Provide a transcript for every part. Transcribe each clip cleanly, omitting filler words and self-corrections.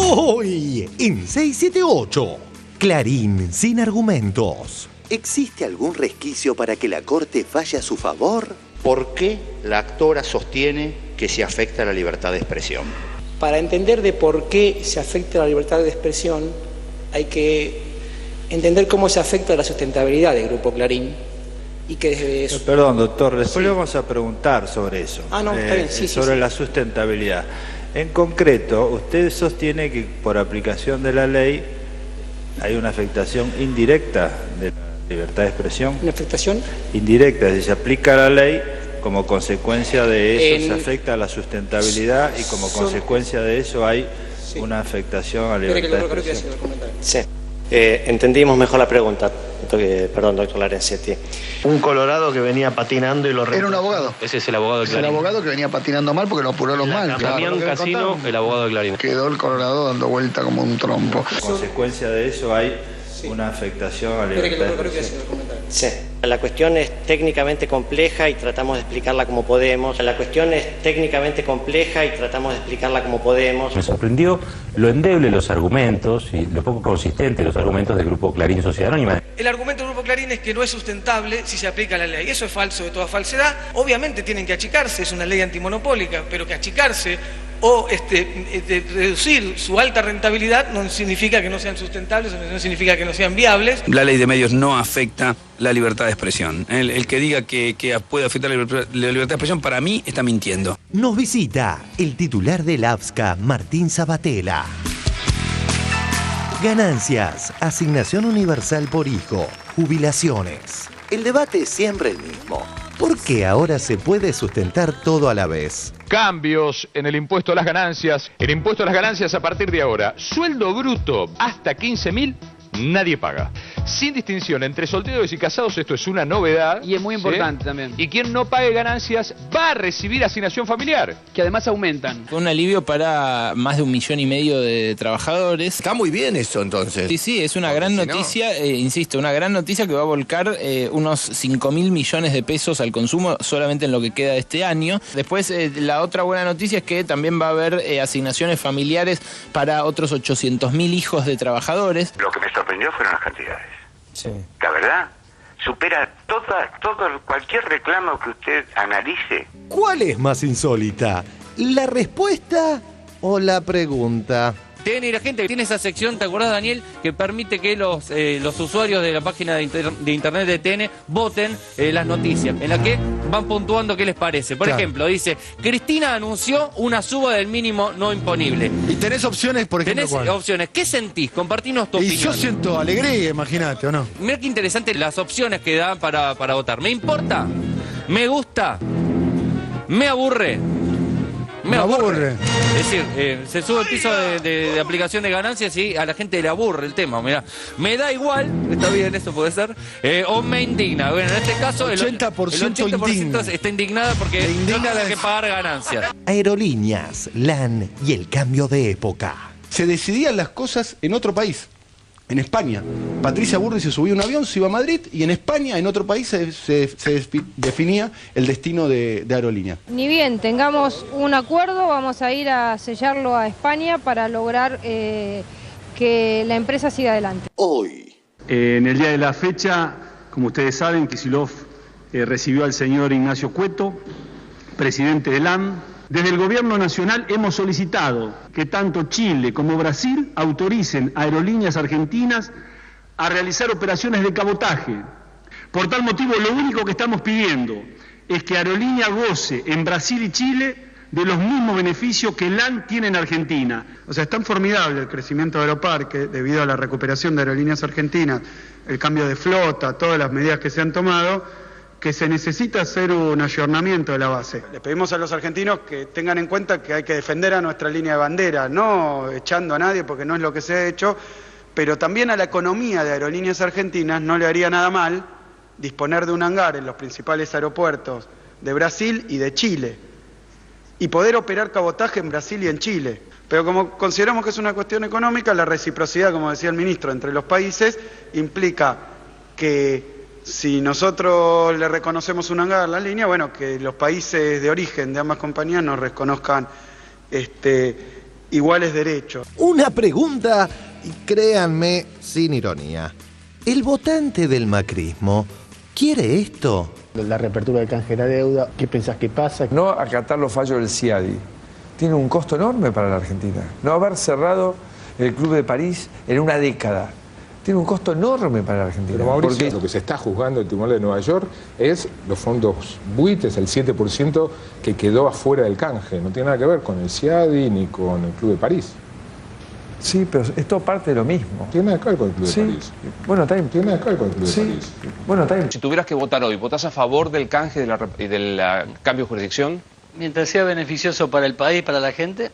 Hoy en 678, Clarín sin argumentos. ¿Existe algún resquicio para que la Corte falle a su favor? ¿Por qué la actora sostiene que se afecta la libertad de expresión? Para entender de por qué se afecta la libertad de expresión, hay que entender cómo se afecta la sustentabilidad del Grupo Clarín. Y que desde eso... Perdón, doctor, después le vamos a preguntar sobre eso. No, está bien, sobre la sustentabilidad. En concreto, usted sostiene que por aplicación de la ley hay una afectación indirecta de la libertad de expresión. ¿Una afectación? Indirecta, si se aplica la ley, como consecuencia de eso se afecta a la sustentabilidad y como consecuencia de eso hay una afectación a la libertad de expresión. Sí, entendimos mejor la pregunta. Perdón, doctor Larencietti. Un colorado que venía patinando y lo... Era un abogado. Ese es el abogado de Clarín. Es el abogado que venía patinando mal porque lo apuraron mal. Damián Casino, el abogado de Clarín. Quedó el colorado dando vuelta como un trompo. Como consecuencia de eso hay una afectación a la libertad de expresión. Sí. La cuestión es técnicamente compleja y tratamos de explicarla como podemos. La cuestión es técnicamente compleja y tratamos de explicarla como podemos. Me sorprendió lo endeble de los argumentos y lo poco consistente de los argumentos del Grupo Clarín Sociedad Anónima. El argumento del Grupo Clarín es que no es sustentable si se aplica la ley. Eso es falso de toda falsedad. Obviamente tienen que achicarse, es una ley antimonopólica, pero que achicarse o reducir su alta rentabilidad no significa que no sean sustentables, no significa que no sean viables. La ley de medios no afecta la libertad de expresión. El que diga que puede afectar la libertad de expresión, para mí está mintiendo. Nos visita el titular del AFSCA, Martín Sabatella. Ganancias, asignación universal por hijo, jubilaciones. El debate es siempre el mismo. ¿Por qué ahora se puede sustentar todo a la vez? Cambios en el impuesto a las ganancias. El impuesto a las ganancias a partir de ahora. Sueldo bruto hasta 15.000, nadie paga. Sin distinción entre solteros y casados, esto es una novedad. Y es muy importante también. Y quien no pague ganancias va a recibir asignación familiar. Que además aumentan. Fue un alivio para más de 1,5 millones de trabajadores. Está muy bien eso entonces. Sí, es una gran noticia, insisto, una gran noticia que va a volcar unos 5.000 millones de pesos al consumo solamente en lo que queda de este año. Después, la otra buena noticia es que también va a haber asignaciones familiares para otros 800.000 hijos de trabajadores. Lo que me sorprendió fueron las cantidades. Sí. La verdad, supera cualquier reclamo que usted analice. ¿Cuál es más insólita? ¿La respuesta o la pregunta? TN y la gente tiene esa sección, ¿te acordás, Daniel? Que permite que los usuarios de la página de internet de TN voten las noticias, en la que van puntuando qué les parece. Por ejemplo, dice, Cristina anunció una suba del mínimo no imponible. ¿Y tenés opciones, por ejemplo? Tenés opciones. ¿Qué sentís? Compartinos tu opinión. Y yo siento alegría, imagínate, ¿o no? Mirá qué interesante las opciones que dan para votar. ¿Me importa? ¿Me gusta? ¿Me aburre? Me aburre. Es decir, se sube el piso de aplicación de ganancias y a la gente le aburre el tema. Mirá, me da igual, está bien, eso puede ser, o me indigna. Bueno, en este caso, el 80% está indignada porque no tiene que pagar ganancias. Aerolíneas, LAN y el cambio de época. Se decidían las cosas en otro país. En España, Patricia Burri se subía a un avión, se iba a Madrid, y en España, en otro país, se definía el destino de aerolínea. Ni bien tengamos un acuerdo, vamos a ir a sellarlo a España para lograr que la empresa siga adelante. Hoy. En el día de la fecha, como ustedes saben, Kicillof recibió al señor Ignacio Cueto, presidente de LAN. Desde el Gobierno Nacional hemos solicitado que tanto Chile como Brasil autoricen a aerolíneas argentinas a realizar operaciones de cabotaje. Por tal motivo, lo único que estamos pidiendo es que Aerolínea goce en Brasil y Chile de los mismos beneficios que LAN tiene en Argentina. O sea, es tan formidable el crecimiento de Aeroparque debido a la recuperación de aerolíneas argentinas, el cambio de flota, todas las medidas que se han tomado, que se necesita hacer un ayornamiento de la base. Le pedimos a los argentinos que tengan en cuenta que hay que defender a nuestra línea de bandera, no echando a nadie porque no es lo que se ha hecho, pero también a la economía de Aerolíneas Argentinas no le haría nada mal disponer de un hangar en los principales aeropuertos de Brasil y de Chile y poder operar cabotaje en Brasil y en Chile. Pero como consideramos que es una cuestión económica, la reciprocidad, como decía el ministro, entre los países implica que si nosotros le reconocemos un hangar a la línea, bueno, que los países de origen de ambas compañías nos reconozcan iguales derechos. Una pregunta, y créanme, sin ironía. ¿El votante del macrismo quiere esto? La reapertura del canje de la deuda, ¿qué pensás que pasa? No acatar los fallos del CIADI tiene un costo enorme para la Argentina. No haber cerrado el Club de París en una década tiene un costo enorme para la Argentina. Pero Mauricio, lo que se está juzgando el Tribunal de Nueva York es los fondos buitres, el 7% que quedó afuera del canje. No tiene nada que ver con el CIADI ni con el Club de París. Sí, pero es todo parte de lo mismo. Tiene nada que ver con el Club de París. Bueno, también. Tiene nada que ver con el Club de París. Bueno, también. Si tuvieras que votar hoy, ¿votás a favor del canje y del cambio de jurisdicción? Mientras sea beneficioso para el país, para la gente,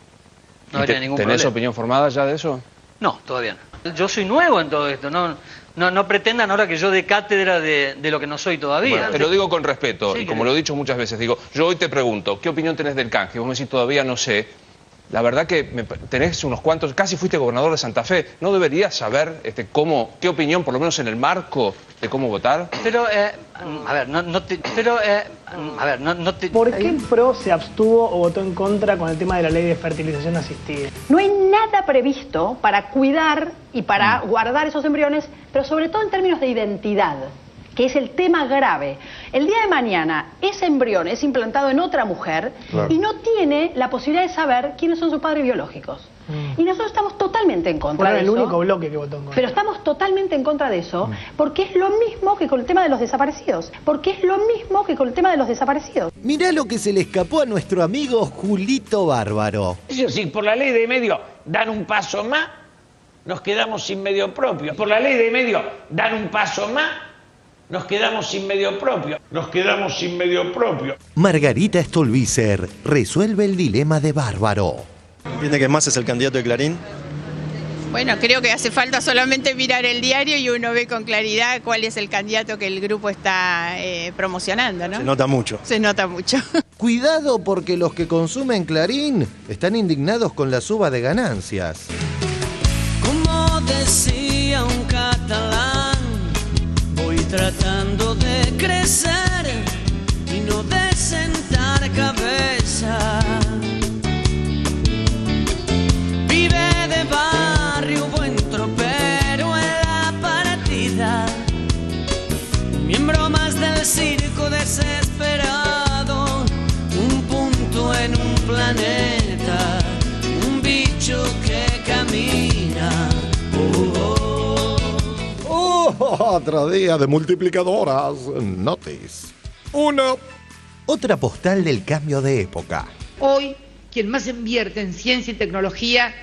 no habría ningún problema. ¿Tenés opinión formada ya de eso? No, todavía no. Yo soy nuevo en todo esto, no pretendan ahora que yo dé cátedra de lo que no soy todavía. Bueno, te lo digo con respeto, Sí, y como lo he dicho muchas veces, digo, yo hoy te pregunto, ¿qué opinión tenés del canje? Vos me decís, todavía no sé. La verdad que tenés unos cuantos, casi fuiste gobernador de Santa Fe, ¿no deberías saber qué opinión, por lo menos en el marco de cómo votar? Pero, ¿Por qué PRO se abstuvo o votó en contra con el tema de la ley de fertilización asistida? No hay nada previsto para cuidar y para guardar esos embriones, pero sobre todo en términos de identidad, que es el tema grave. El día de mañana, ese embrión es implantado en otra mujer y no tiene la posibilidad de saber quiénes son sus padres biológicos. Y nosotros estamos totalmente en contra de eso. Fue el único bloque que votó en contra. Pero estamos totalmente en contra de eso, porque es lo mismo que con el tema de los desaparecidos. Mirá lo que se le escapó a nuestro amigo Julito Bárbaro. Si por la ley de medio dan un paso más, nos quedamos sin medio propio. Por la ley de medio dan un paso más, nos quedamos sin medio propio. Margarita Stolbizer resuelve el dilema de Bárbaro. ¿Entiende que Massa es el candidato de Clarín? Bueno, creo que hace falta solamente mirar el diario y uno ve con claridad cuál es el candidato que el grupo está promocionando, ¿no? Se nota mucho. Se nota mucho. Cuidado porque los que consumen Clarín están indignados con la suba de ganancias. Como decía un catalán, voy tratando de crecer y no de sentar cabeza. Vive de barrio, buen tropero en la partida, miembro más del circo desesperado, un punto en un planeta, un bicho que camina. Otro día de multiplicadoras. Notice. Otra postal del cambio de época. Hoy, quien más invierte en ciencia y tecnología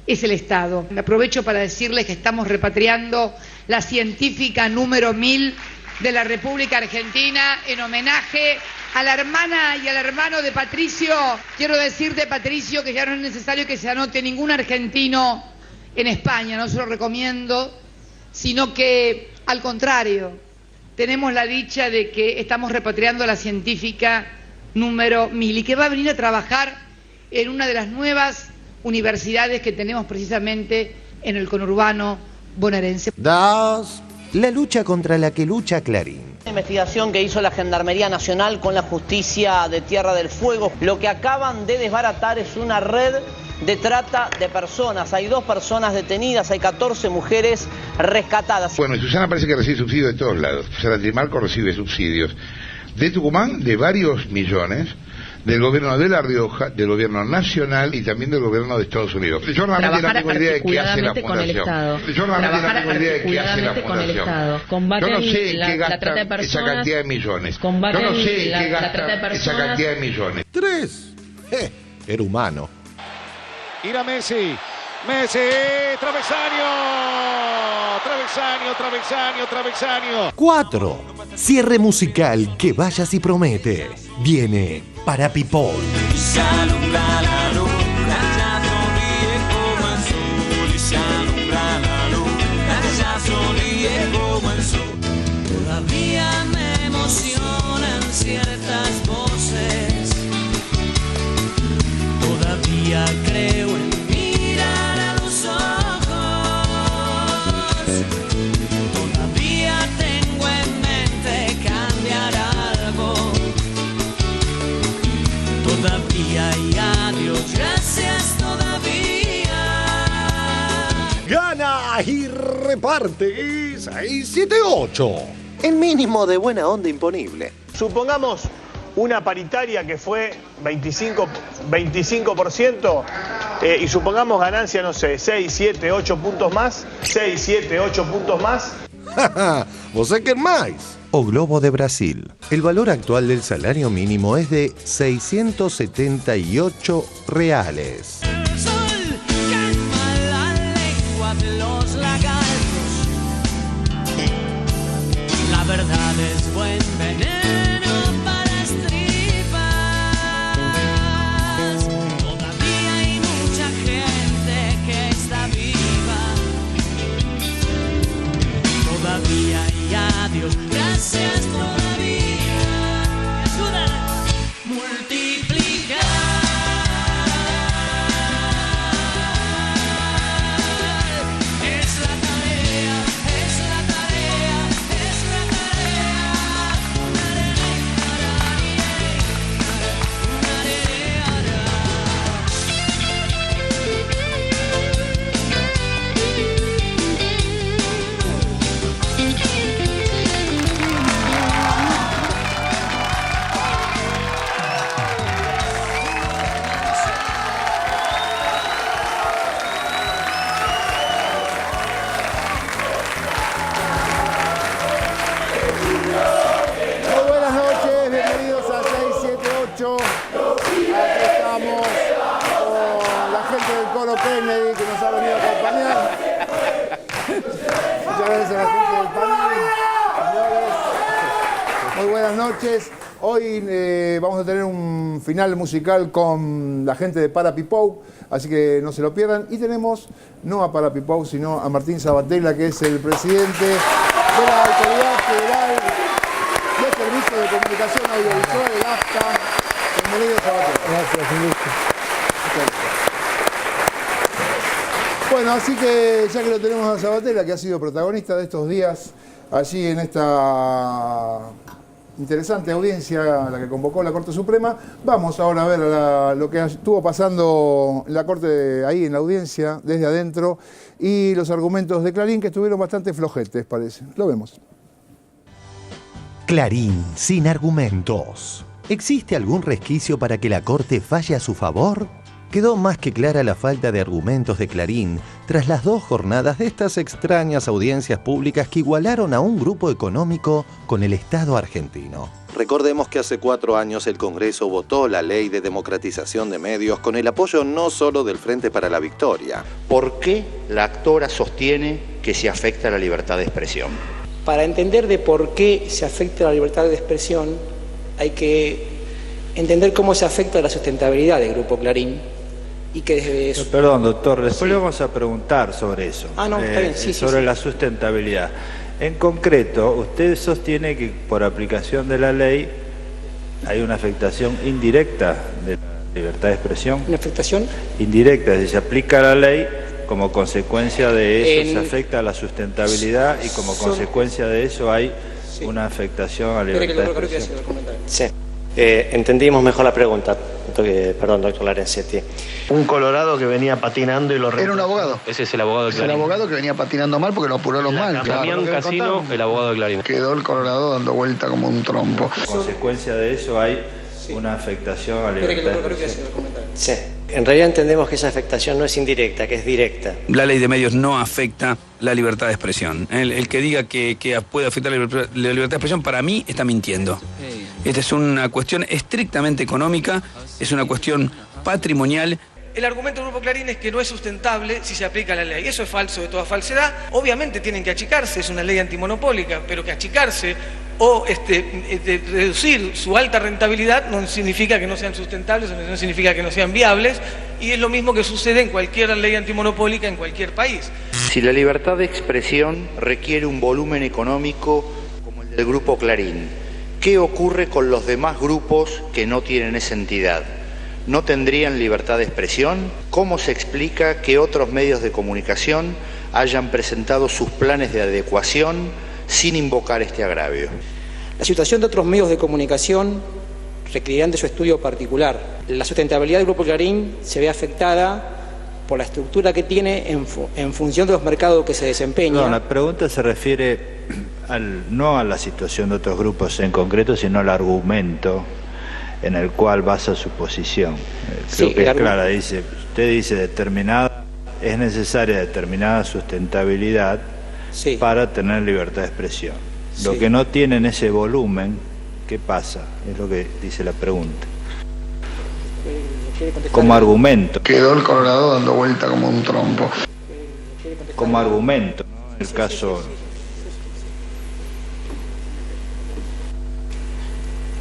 es el Estado. Aprovecho para decirles que estamos repatriando la científica número 1000 de la República Argentina en homenaje a la hermana y al hermano de Patricio. Quiero decirte, Patricio, que ya no es necesario que se anote ningún argentino en España, no se lo recomiendo, sino que, al contrario, tenemos la dicha de que estamos repatriando a la científica número 1000 y que va a venir a trabajar en una de las nuevas universidades que tenemos precisamente en el conurbano bonaerense. La lucha contra la que lucha Clarín. La investigación que hizo la Gendarmería Nacional con la Justicia de Tierra del Fuego, lo que acaban de desbaratar es una red de trata de personas. Hay 2 personas detenidas, hay 14 mujeres rescatadas. Bueno, y Susana parece que recibe subsidios de todos lados. Susana Trimarco recibe subsidios de Tucumán de varios millones, del gobierno de La Rioja, del gobierno nacional y también del gobierno de Estados Unidos. Yo realmente no tengo idea de qué hace la fundación. Yo realmente no tengo idea de qué hace la fundación. Yo no sé qué gasta esa cantidad de millones. Yo no sé qué gasta esa cantidad de millones. 3. Era humano. Ir a Messi. Messi, travesaño. 4. Cierre musical que vaya si promete. Viene para People. Se alumbra la luna, ya sonríe como el sol. Y se alumbra la luna, ya sonríe como el sol. Todavía me emocionan ciertas voces. Todavía creo en mirar a los ojos. Todavía tengo en mente cambiar algo. Todavía y adiós. Gana y reparte 678. El mínimo de buena onda imponible. Supongamos una paritaria que fue 25%, y supongamos ganancia, no sé, 6, 7, 8 puntos más. 6, 7, 8 puntos más. ¿Vos qué más? O Globo de Brasil. El valor actual del salario mínimo es de 678 reales. El sol calma la lengua de los lagartos. La verdad es buen veneno para estripas. Todavía hay mucha gente que está viva. Todavía hay adiós. Gracias todavía. Ayuda a multiplicar. Es la tarea, es la tarea, es la Muy buenas noches, bienvenidos a 678. Aquí estamos con la gente del Coro Kennedy que nos ha venido a acompañar. Muchas gracias a la gente del panel. Señores, muy buenas noches. Hoy vamos a tener un final musical con la gente de Parapipou, así que no se lo pierdan. Y tenemos no a Parapipou, sino a Martín Sabatella, que es el presidente de la Autoridad Federal de Servicios de Comunicación Audiovisual, el AFCA. Bienvenido, Sabatella. Gracias, un gusto. Bueno, así que ya que lo tenemos a Sabatella, que ha sido protagonista de estos días allí en esta interesante audiencia a la que convocó la Corte Suprema, vamos ahora a ver lo que estuvo pasando en la Corte, ahí en la audiencia, desde adentro, y los argumentos de Clarín, que estuvieron bastante flojetes, parece. Lo vemos. Clarín, sin argumentos. ¿Existe algún resquicio para que la Corte falle a su favor? Quedó más que clara la falta de argumentos de Clarín tras las 2 jornadas de estas extrañas audiencias públicas que igualaron a un grupo económico con el Estado argentino. Recordemos que hace 4 años el Congreso votó la Ley de Democratización de Medios con el apoyo no solo del Frente para la Victoria. ¿Por qué la actora sostiene que se afecta la libertad de expresión? Para entender de por qué se afecta la libertad de expresión, hay que entender cómo se afecta la sustentabilidad del Grupo Clarín. Y que desde eso... Perdón, doctor, después le vamos a preguntar sobre eso. No, está bien, sí, sobre sí. La sustentabilidad. En concreto, usted sostiene que por aplicación de la ley hay una afectación indirecta de la libertad de expresión. ¿Una afectación? Indirecta, si se aplica la ley, como consecuencia de eso se afecta a la sustentabilidad y como consecuencia de eso hay una afectación a la libertad de expresión. Sí. Entendimos mejor la pregunta. Perdón, doctor Larencetti. Un colorado que venía patinando y lo... Era un abogado. Ese es el abogado de Clarín. Es el abogado que venía patinando mal porque lo apuró los mal. Damián Casino, el abogado de Clarín. Quedó el colorado dando vuelta como un trompo. Como consecuencia de eso hay una afectación a la libertad de expresión. Sí. En realidad entendemos que esa afectación no es indirecta, que es directa. La ley de medios no afecta la libertad de expresión. El que diga que puede afectar la libertad de expresión, para mí está mintiendo. Esta es una cuestión estrictamente económica, es una cuestión patrimonial. El argumento del Grupo Clarín es que no es sustentable si se aplica la ley. Eso es falso de toda falsedad. Obviamente tienen que achicarse, es una ley antimonopólica, pero que achicarse o reducir su alta rentabilidad no significa que no sean sustentables, no significa que no sean viables, y es lo mismo que sucede en cualquier ley antimonopólica en cualquier país. Si la libertad de expresión requiere un volumen económico como el del Grupo Clarín, ¿qué ocurre con los demás grupos que no tienen esa entidad? ¿No tendrían libertad de expresión? ¿Cómo se explica que otros medios de comunicación hayan presentado sus planes de adecuación sin invocar este agravio? La situación de otros medios de comunicación requerirán de su estudio particular. La sustentabilidad del Grupo Clarín se ve afectada por la estructura que tiene en función de los mercados que se desempeñan. No, la pregunta se refiere no a la situación de otros grupos en concreto, sino al argumento en el cual basa su posición. Creo que es clara, usted dice es necesaria determinada sustentabilidad para tener libertad de expresión. Lo que no tiene en ese volumen, ¿qué pasa? Es lo que dice la pregunta. Como argumento. Quedó el Colorado dando vuelta como un trompo. Como argumento, ¿no? El caso...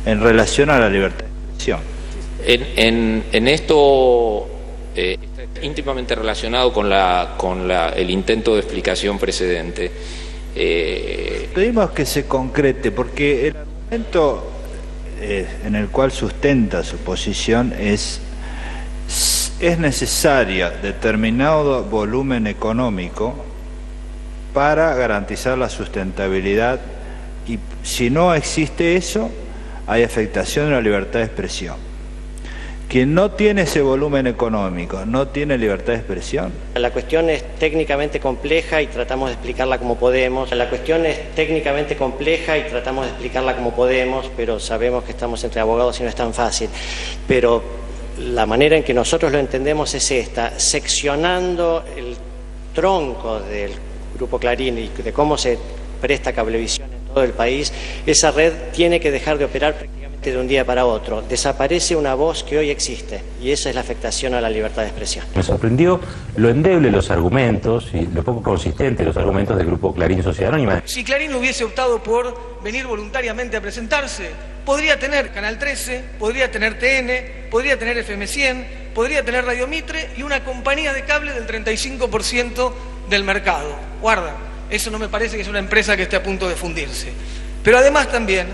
En relación a la libertad de expresión. En esto íntimamente relacionado con el intento de explicación precedente. Pedimos que se concrete, porque el argumento en el cual sustenta su posición es necesaria determinado volumen económico para garantizar la sustentabilidad, y si no existe eso, hay afectación de la libertad de expresión. Quien no tiene ese volumen económico no tiene libertad de expresión. La cuestión es técnicamente compleja y tratamos de explicarla como podemos. Pero sabemos que estamos entre abogados y no es tan fácil. Pero la manera en que nosotros lo entendemos es esta: seccionando el tronco del Grupo Clarín y de cómo se presta cablevisión en todo el país, esa red tiene que dejar de operar prácticamente de un día para otro. Desaparece una voz que hoy existe, y esa es la afectación a la libertad de expresión. Me sorprendió lo endeble de los argumentos y lo poco consistente de los argumentos del Grupo Clarín Sociedad Anónima. Si Clarín hubiese optado por venir voluntariamente a presentarse, podría tener Canal 13, podría tener TN, podría tener FM 100, podría tener Radio Mitre y una compañía de cable del 35% del mercado. Guarda, eso no me parece que es una empresa que esté a punto de fundirse. Pero además también,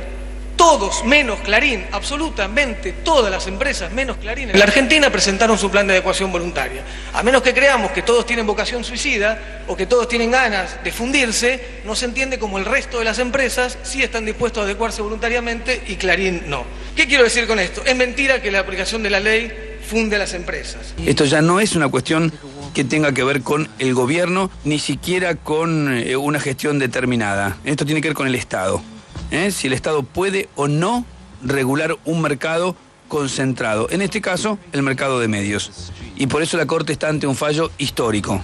todos menos Clarín, absolutamente todas las empresas menos Clarín en la Argentina presentaron su plan de adecuación voluntaria. A menos que creamos que todos tienen vocación suicida o que todos tienen ganas de fundirse, no se entiende cómo el resto de las empresas sí están dispuestos a adecuarse voluntariamente y Clarín no. ¿Qué quiero decir con esto? Es mentira que la aplicación de la ley funde a las empresas. Esto ya no es una cuestión que tenga que ver con el gobierno, ni siquiera con una gestión determinada. Esto tiene que ver con el Estado. Si el Estado puede o no regular un mercado concentrado, en este caso el mercado de medios, y por eso la Corte está ante un fallo histórico.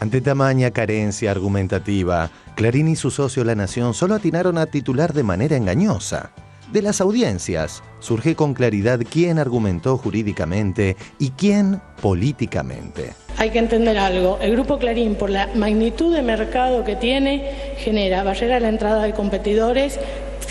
Ante tamaña carencia argumentativa, Clarín y su socio La Nación solo atinaron a titular de manera engañosa. De las audiencias surge con claridad quién argumentó jurídicamente y quién políticamente. Hay que entender algo: el Grupo Clarín, por la magnitud de mercado que tiene, genera barrera a la entrada de competidores,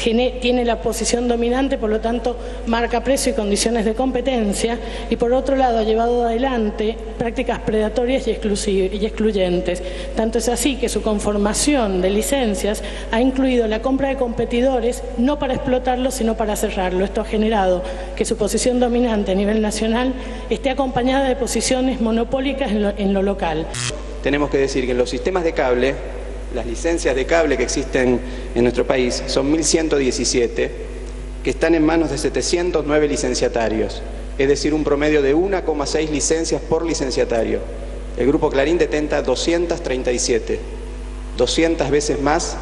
tiene la posición dominante, por lo tanto marca precio y condiciones de competencia, y por otro lado ha llevado adelante prácticas predatorias y excluyentes. Tanto es así que su conformación de licencias ha incluido la compra de competidores, no para explotarlo sino para cerrarlo. Esto ha generado que su posición dominante a nivel nacional esté acompañada de posiciones monopólicas en lo local. Tenemos que decir que en los sistemas de cable, las licencias de cable que existen en nuestro país son 1.117, que están en manos de 709 licenciatarios, es decir, un promedio de 1,6 licencias por licenciatario. El Grupo Clarín detenta 237, 200 veces más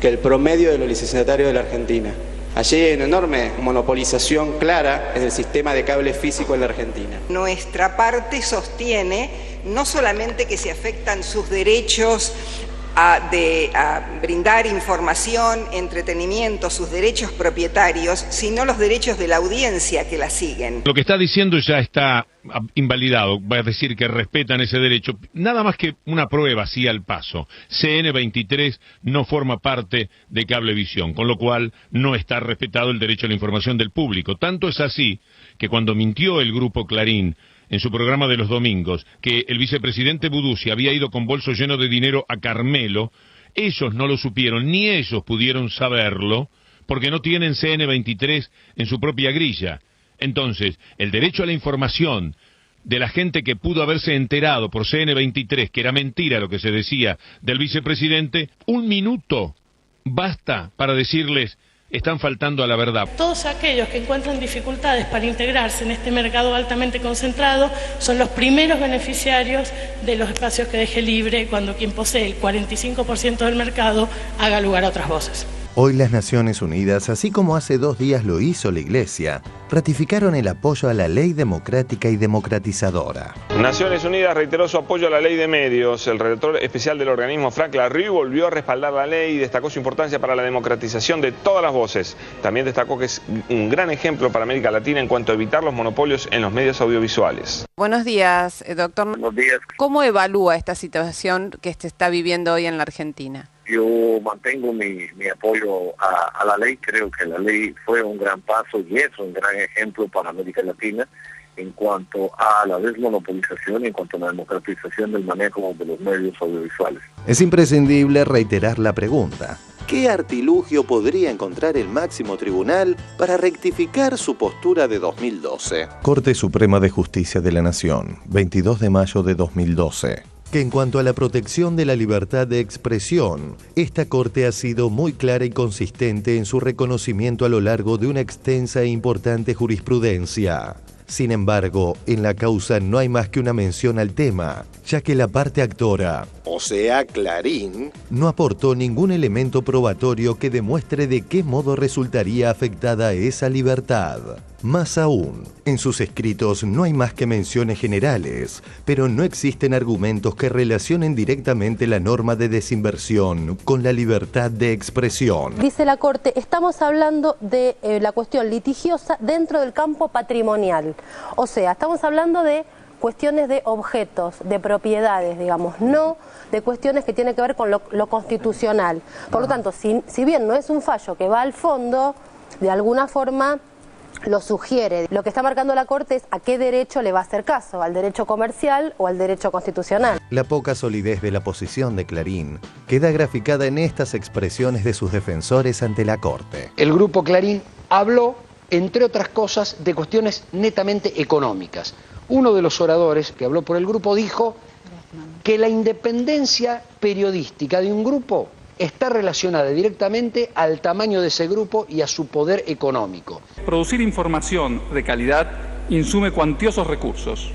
que el promedio de los licenciatarios de la Argentina. Allí hay una enorme monopolización clara en el sistema de cable físico en la Argentina. Nuestra parte sostiene no solamente que se afectan sus derechos a brindar información, entretenimiento, sus derechos propietarios, sino los derechos de la audiencia que la siguen. Lo que está diciendo ya está invalidado, va a decir que respetan ese derecho. Nada más que una prueba así al paso. CN23 no forma parte de Cablevisión, con lo cual no está respetado el derecho a la información del público. Tanto es así que cuando mintió el Grupo Clarín en su programa de los domingos, que el vicepresidente Budussi había ido con bolso lleno de dinero a Carmelo, ellos no lo supieron, ni ellos pudieron saberlo, porque no tienen CN23 en su propia grilla. Entonces, el derecho a la información de la gente que pudo haberse enterado por CN23, que era mentira lo que se decía del vicepresidente, un minuto basta para decirles: están faltando a la verdad. Todos aquellos que encuentran dificultades para integrarse en este mercado altamente concentrado son los primeros beneficiarios de los espacios que deje libre cuando quien posee el 45% del mercado haga lugar a otras voces. Hoy las Naciones Unidas, así como hace 2 días lo hizo la Iglesia, ratificaron el apoyo a la ley democrática y democratizadora. Naciones Unidas reiteró su apoyo a la ley de medios. El redactor especial del organismo, Frank Larrieux, volvió a respaldar la ley y destacó su importancia para la democratización de todas las voces. También destacó que es un gran ejemplo para América Latina en cuanto a evitar los monopolios en los medios audiovisuales. Buenos días, doctor. Buenos días. ¿Cómo evalúa esta situación que se está viviendo hoy en la Argentina? Yo mantengo mi apoyo a la ley. Creo que la ley fue un gran paso y es un gran ejemplo para América Latina en cuanto a la desmonopolización y en cuanto a la democratización del manejo de los medios audiovisuales. Es imprescindible reiterar la pregunta. ¿Qué artilugio podría encontrar el máximo tribunal para rectificar su postura de 2012? Corte Suprema de Justicia de la Nación, 22 de mayo de 2012. Que en cuanto a la protección de la libertad de expresión, esta Corte ha sido muy clara y consistente en su reconocimiento a lo largo de una extensa e importante jurisprudencia. Sin embargo, en la causa no hay más que una mención al tema, ya que la parte actora, o sea, Clarín, no aportó ningún elemento probatorio que demuestre de qué modo resultaría afectada esa libertad. Más aún, en sus escritos no hay más que menciones generales, pero no existen argumentos que relacionen directamente la norma de desinversión con la libertad de expresión. Dice la Corte, estamos hablando de la cuestión litigiosa dentro del campo patrimonial. O sea, estamos hablando de cuestiones de objetos, de propiedades, digamos, no de cuestiones que tienen que ver con lo constitucional. Por lo tanto, si bien no es un fallo que va al fondo, de alguna forma lo sugiere. Lo que está marcando la Corte es a qué derecho le va a hacer caso, al derecho comercial o al derecho constitucional. La poca solidez de la posición de Clarín queda graficada en estas expresiones de sus defensores ante la Corte. El Grupo Clarín habló, entre otras cosas, de cuestiones netamente económicas. Uno de los oradores que habló por el grupo dijo que la independencia periodística de un grupo está relacionada directamente al tamaño de ese grupo y a su poder económico. Producir información de calidad insume cuantiosos recursos.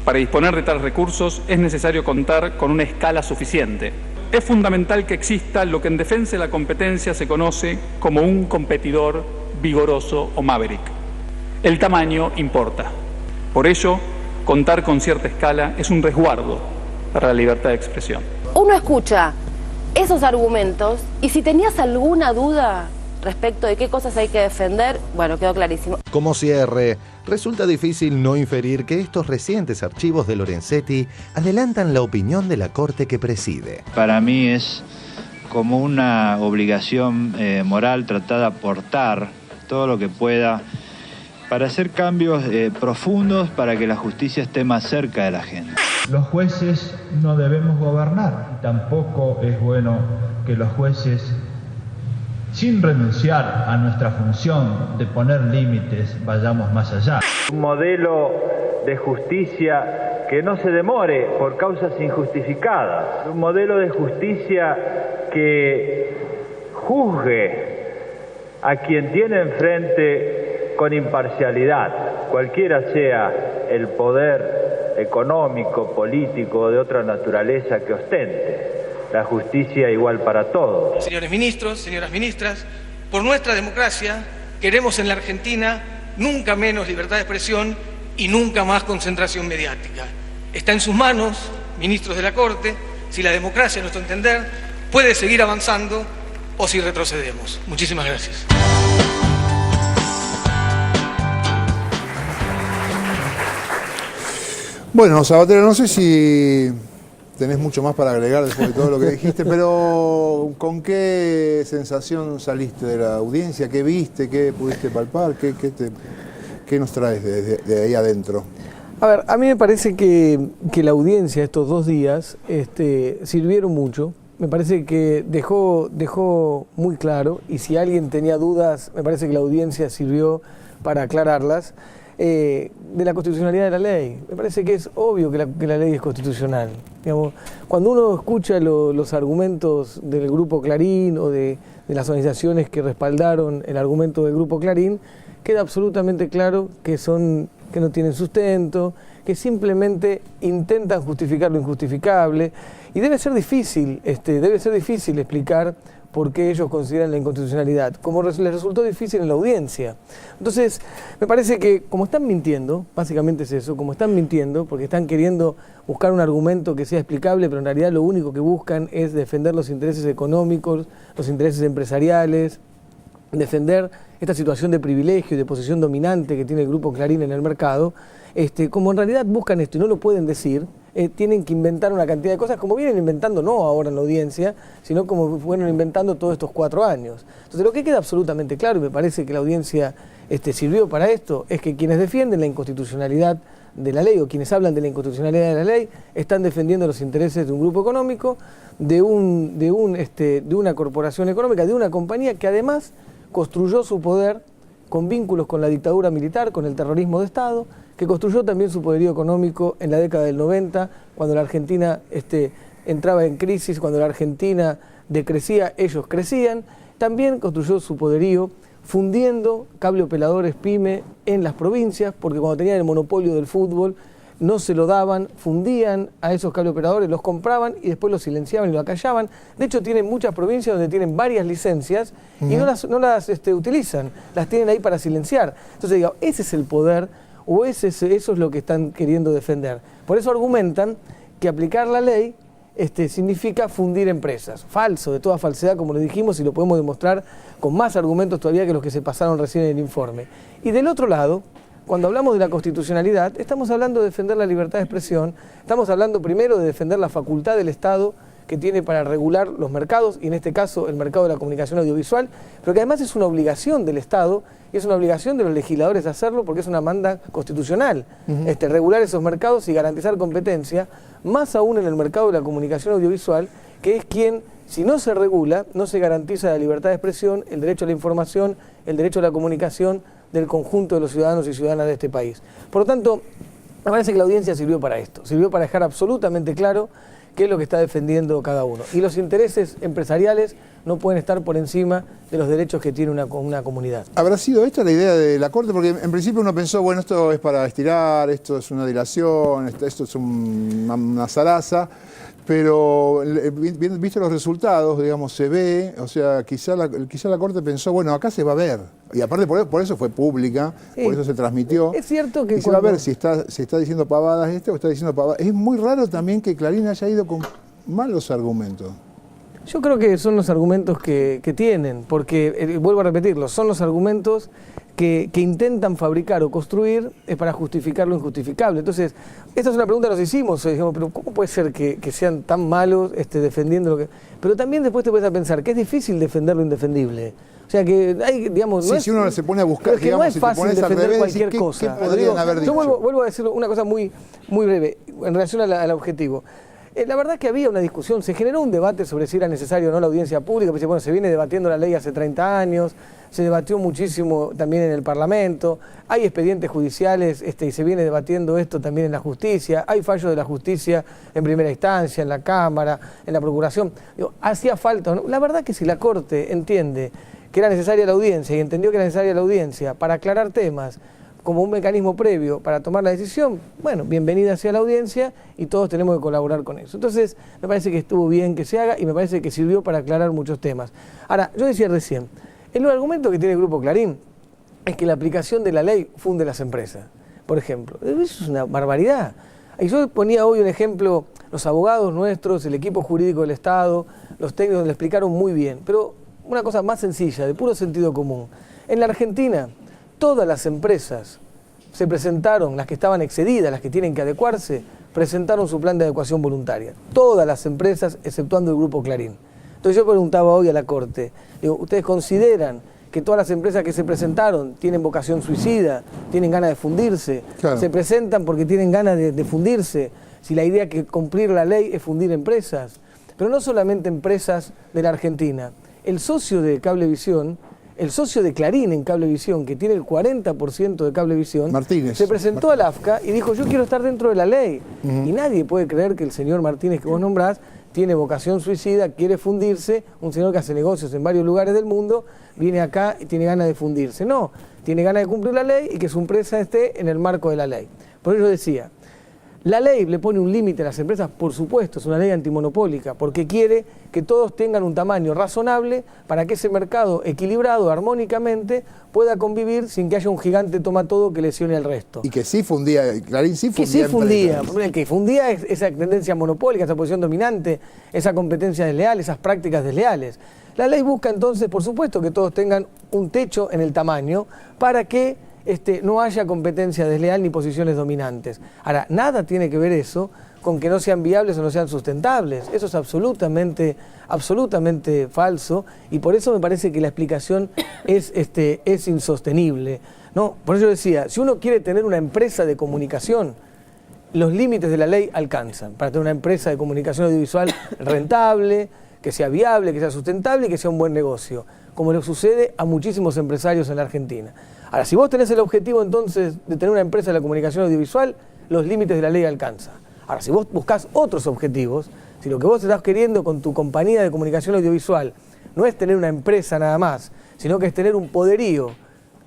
Para disponer de tales recursos es necesario contar con una escala suficiente. Es fundamental que exista lo que en defensa de la competencia se conoce como un competidor vigoroso o maverick. El tamaño importa. Por ello, contar con cierta escala es un resguardo para la libertad de expresión. Uno escucha esos argumentos y si tenías alguna duda respecto de qué cosas hay que defender, bueno, quedó clarísimo. Como cierre, resulta difícil no inferir que estos recientes archivos de Lorenzetti adelantan la opinión de la Corte que preside. Para mí es como una obligación moral tratar de aportar todo lo que pueda para hacer cambios profundos para que la justicia esté más cerca de la gente. Los jueces no debemos gobernar y tampoco es bueno que los jueces, sin renunciar a nuestra función de poner límites, vayamos más allá. Un modelo de justicia que no se demore por causas injustificadas. Un modelo de justicia que juzgue a quien tiene enfrente con imparcialidad, cualquiera sea el poder económico, político o de otra naturaleza que ostente. La justicia igual para todos. Señores ministros, señoras ministras, por nuestra democracia queremos en la Argentina nunca menos libertad de expresión y nunca más concentración mediática. Está en sus manos, ministros de la Corte, si la democracia, a nuestro entender, puede seguir avanzando o si retrocedemos. Muchísimas gracias. Bueno, Sabatella, no sé si tenés mucho más para agregar después de todo lo que dijiste, pero ¿con qué sensación saliste de la audiencia? ¿Qué viste? ¿Qué pudiste palpar? ¿Qué nos traes de ahí adentro? A ver, a mí me parece que la audiencia estos 2 días sirvieron mucho. Me parece que dejó muy claro, y si alguien tenía dudas, me parece que la audiencia sirvió para aclararlas. de la constitucionalidad de la ley. Me parece que es obvio que la ley es constitucional. Digamos, cuando uno escucha los argumentos del Grupo Clarín o de las organizaciones que respaldaron el argumento del Grupo Clarín, queda absolutamente claro que no tienen sustento, que simplemente intentan justificar lo injustificable, y debe ser difícil explicar por qué ellos consideran la inconstitucionalidad, como les resultó difícil en la audiencia. Entonces, me parece que como están mintiendo, básicamente es eso, como están mintiendo, porque están queriendo buscar un argumento que sea explicable, pero en realidad lo único que buscan es defender los intereses económicos, los intereses empresariales, defender esta situación de privilegio y de posición dominante que tiene el Grupo Clarín en el mercado. Como en realidad buscan esto y no lo pueden decir, tienen que inventar una cantidad de cosas, como vienen inventando no ahora en la audiencia, sino como fueron inventando todos estos 4 años. Entonces lo que queda absolutamente claro, y me parece que la audiencia sirvió para esto, es que quienes defienden la inconstitucionalidad de la ley, o quienes hablan de la inconstitucionalidad de la ley, están defendiendo los intereses de un grupo económico, de una corporación económica, de una compañía que además construyó su poder con vínculos con la dictadura militar, con el terrorismo de Estado, que construyó también su poderío económico en la década del 90, cuando la Argentina entraba en crisis, cuando la Argentina decrecía, ellos crecían. También construyó su poderío fundiendo cableoperadores PYME en las provincias, porque cuando tenían el monopolio del fútbol no se lo daban, fundían a esos cableoperadores, los compraban y después los silenciaban y lo acallaban. De hecho, tienen muchas provincias donde tienen varias licencias y no las utilizan, las tienen ahí para silenciar. Entonces, digo, ese es el poder, o eso es lo que están queriendo defender. Por eso argumentan que aplicar la ley significa fundir empresas. Falso, de toda falsedad, como lo dijimos, y lo podemos demostrar con más argumentos todavía que los que se pasaron recién en el informe. Y del otro lado, cuando hablamos de la constitucionalidad, estamos hablando de defender la libertad de expresión, estamos hablando primero de defender la facultad del Estado que tiene para regular los mercados, y en este caso el mercado de la comunicación audiovisual, pero que además es una obligación del Estado y es una obligación de los legisladores hacerlo porque es una demanda constitucional, regular esos mercados y garantizar competencia, más aún en el mercado de la comunicación audiovisual, que es quien, si no se regula, no se garantiza la libertad de expresión, el derecho a la información, el derecho a la comunicación del conjunto de los ciudadanos y ciudadanas de este país. Por lo tanto, me parece que la audiencia sirvió para esto, sirvió para dejar absolutamente claro qué es lo que está defendiendo cada uno. Y los intereses empresariales no pueden estar por encima de los derechos que tiene una comunidad. ¿Habrá sido esta la idea de la Corte? Porque en principio uno pensó, bueno, esto es para estirar, esto es una dilación, esto es una zaraza, pero visto los resultados, digamos, se ve, o sea, quizá la Corte pensó, bueno, acá se va a ver. Y aparte por eso fue pública, sí, por eso se transmitió. Es cierto que y se va a ver si está diciendo pavadas o está diciendo pavadas. Es muy raro también que Clarín haya ido con malos argumentos. Yo creo que son los argumentos que tienen, porque, vuelvo a repetirlo, son los argumentos que intentan fabricar o construir para justificar lo injustificable. Entonces, esta es una pregunta que nos hicimos, dijimos, pero ¿cómo puede ser que sean tan malos defendiendo lo que...? Pero también después te puedes pensar que es difícil defender lo indefendible. O sea que hay, digamos... Sí, si uno se pone a buscar, es que digamos, no es fácil defender cualquier cosa. ¿Qué podrían haber dicho? Yo vuelvo a decir una cosa muy breve en relación al objetivo. La verdad es que había una discusión, se generó un debate sobre si era necesario o no la audiencia pública, porque bueno, se viene debatiendo la ley hace 30 años, se debatió muchísimo también en el Parlamento, hay expedientes judiciales y se viene debatiendo esto también en la justicia, hay fallos de la justicia en primera instancia, en la Cámara, en la Procuración. Digo, hacía falta, ¿no? La verdad que si la Corte entiende que era necesaria la audiencia y entendió que era necesaria la audiencia para aclarar temas, como un mecanismo previo para tomar la decisión, bueno, bienvenida sea la audiencia y todos tenemos que colaborar con eso. Entonces, me parece que estuvo bien que se haga y me parece que sirvió para aclarar muchos temas. Ahora, yo decía recién, el argumento que tiene el Grupo Clarín es que la aplicación de la ley funde las empresas, por ejemplo. Eso es una barbaridad. Y yo ponía hoy un ejemplo, los abogados nuestros, el equipo jurídico del Estado, los técnicos le explicaron muy bien, pero una cosa más sencilla, de puro sentido común. En la Argentina, todas las empresas se presentaron, las que estaban excedidas, las que tienen que adecuarse, presentaron su plan de adecuación voluntaria. Todas las empresas, exceptuando el Grupo Clarín. Entonces yo preguntaba hoy a la Corte, digo, ¿ustedes consideran que todas las empresas que se presentaron tienen vocación suicida, tienen ganas de fundirse, claro, se presentan porque tienen ganas de fundirse? Si la idea que cumplir la ley es fundir empresas, pero no solamente empresas de la Argentina. El socio de Cablevisión el socio de Clarín en Cablevisión, que tiene el 40% de Cablevisión, Martínez. se presentó al AFCA y dijo, yo quiero estar dentro de la ley. Y nadie puede creer que el señor Martínez que vos nombrás tiene vocación suicida, quiere fundirse, un señor que hace negocios en varios lugares del mundo, viene acá y tiene ganas de fundirse. No, tiene ganas de cumplir la ley y que su empresa esté en el marco de la ley. Por eso decía, la ley le pone un límite a las empresas, por supuesto, es una ley antimonopólica, porque quiere que todos tengan un tamaño razonable para que ese mercado equilibrado, armónicamente, pueda convivir sin que haya un gigante toma todo que lesione al resto. Y que sí fundía, Clarín sí fundía. Que sí fundía, el que fundía es esa tendencia monopólica, esa posición dominante, esa competencia desleal, esas prácticas desleales. La ley busca entonces, por supuesto, que todos tengan un techo en el tamaño para que no haya competencia desleal ni posiciones dominantes. Ahora, nada tiene que ver eso con que no sean viables o no sean sustentables. Eso es absolutamente falso y por eso me parece que la explicación es insostenible, ¿no? Por eso yo decía, si uno quiere tener una empresa de comunicación, los límites de la ley alcanzan para tener una empresa de comunicación audiovisual rentable, que sea viable, que sea sustentable y que sea un buen negocio, como le sucede a muchísimos empresarios en la Argentina. Ahora, si vos tenés el objetivo entonces de tener una empresa de la comunicación audiovisual, los límites de la ley alcanzan. Ahora, si vos buscás otros objetivos, si lo que vos estás queriendo con tu compañía de comunicación audiovisual no es tener una empresa nada más, sino que es tener un poderío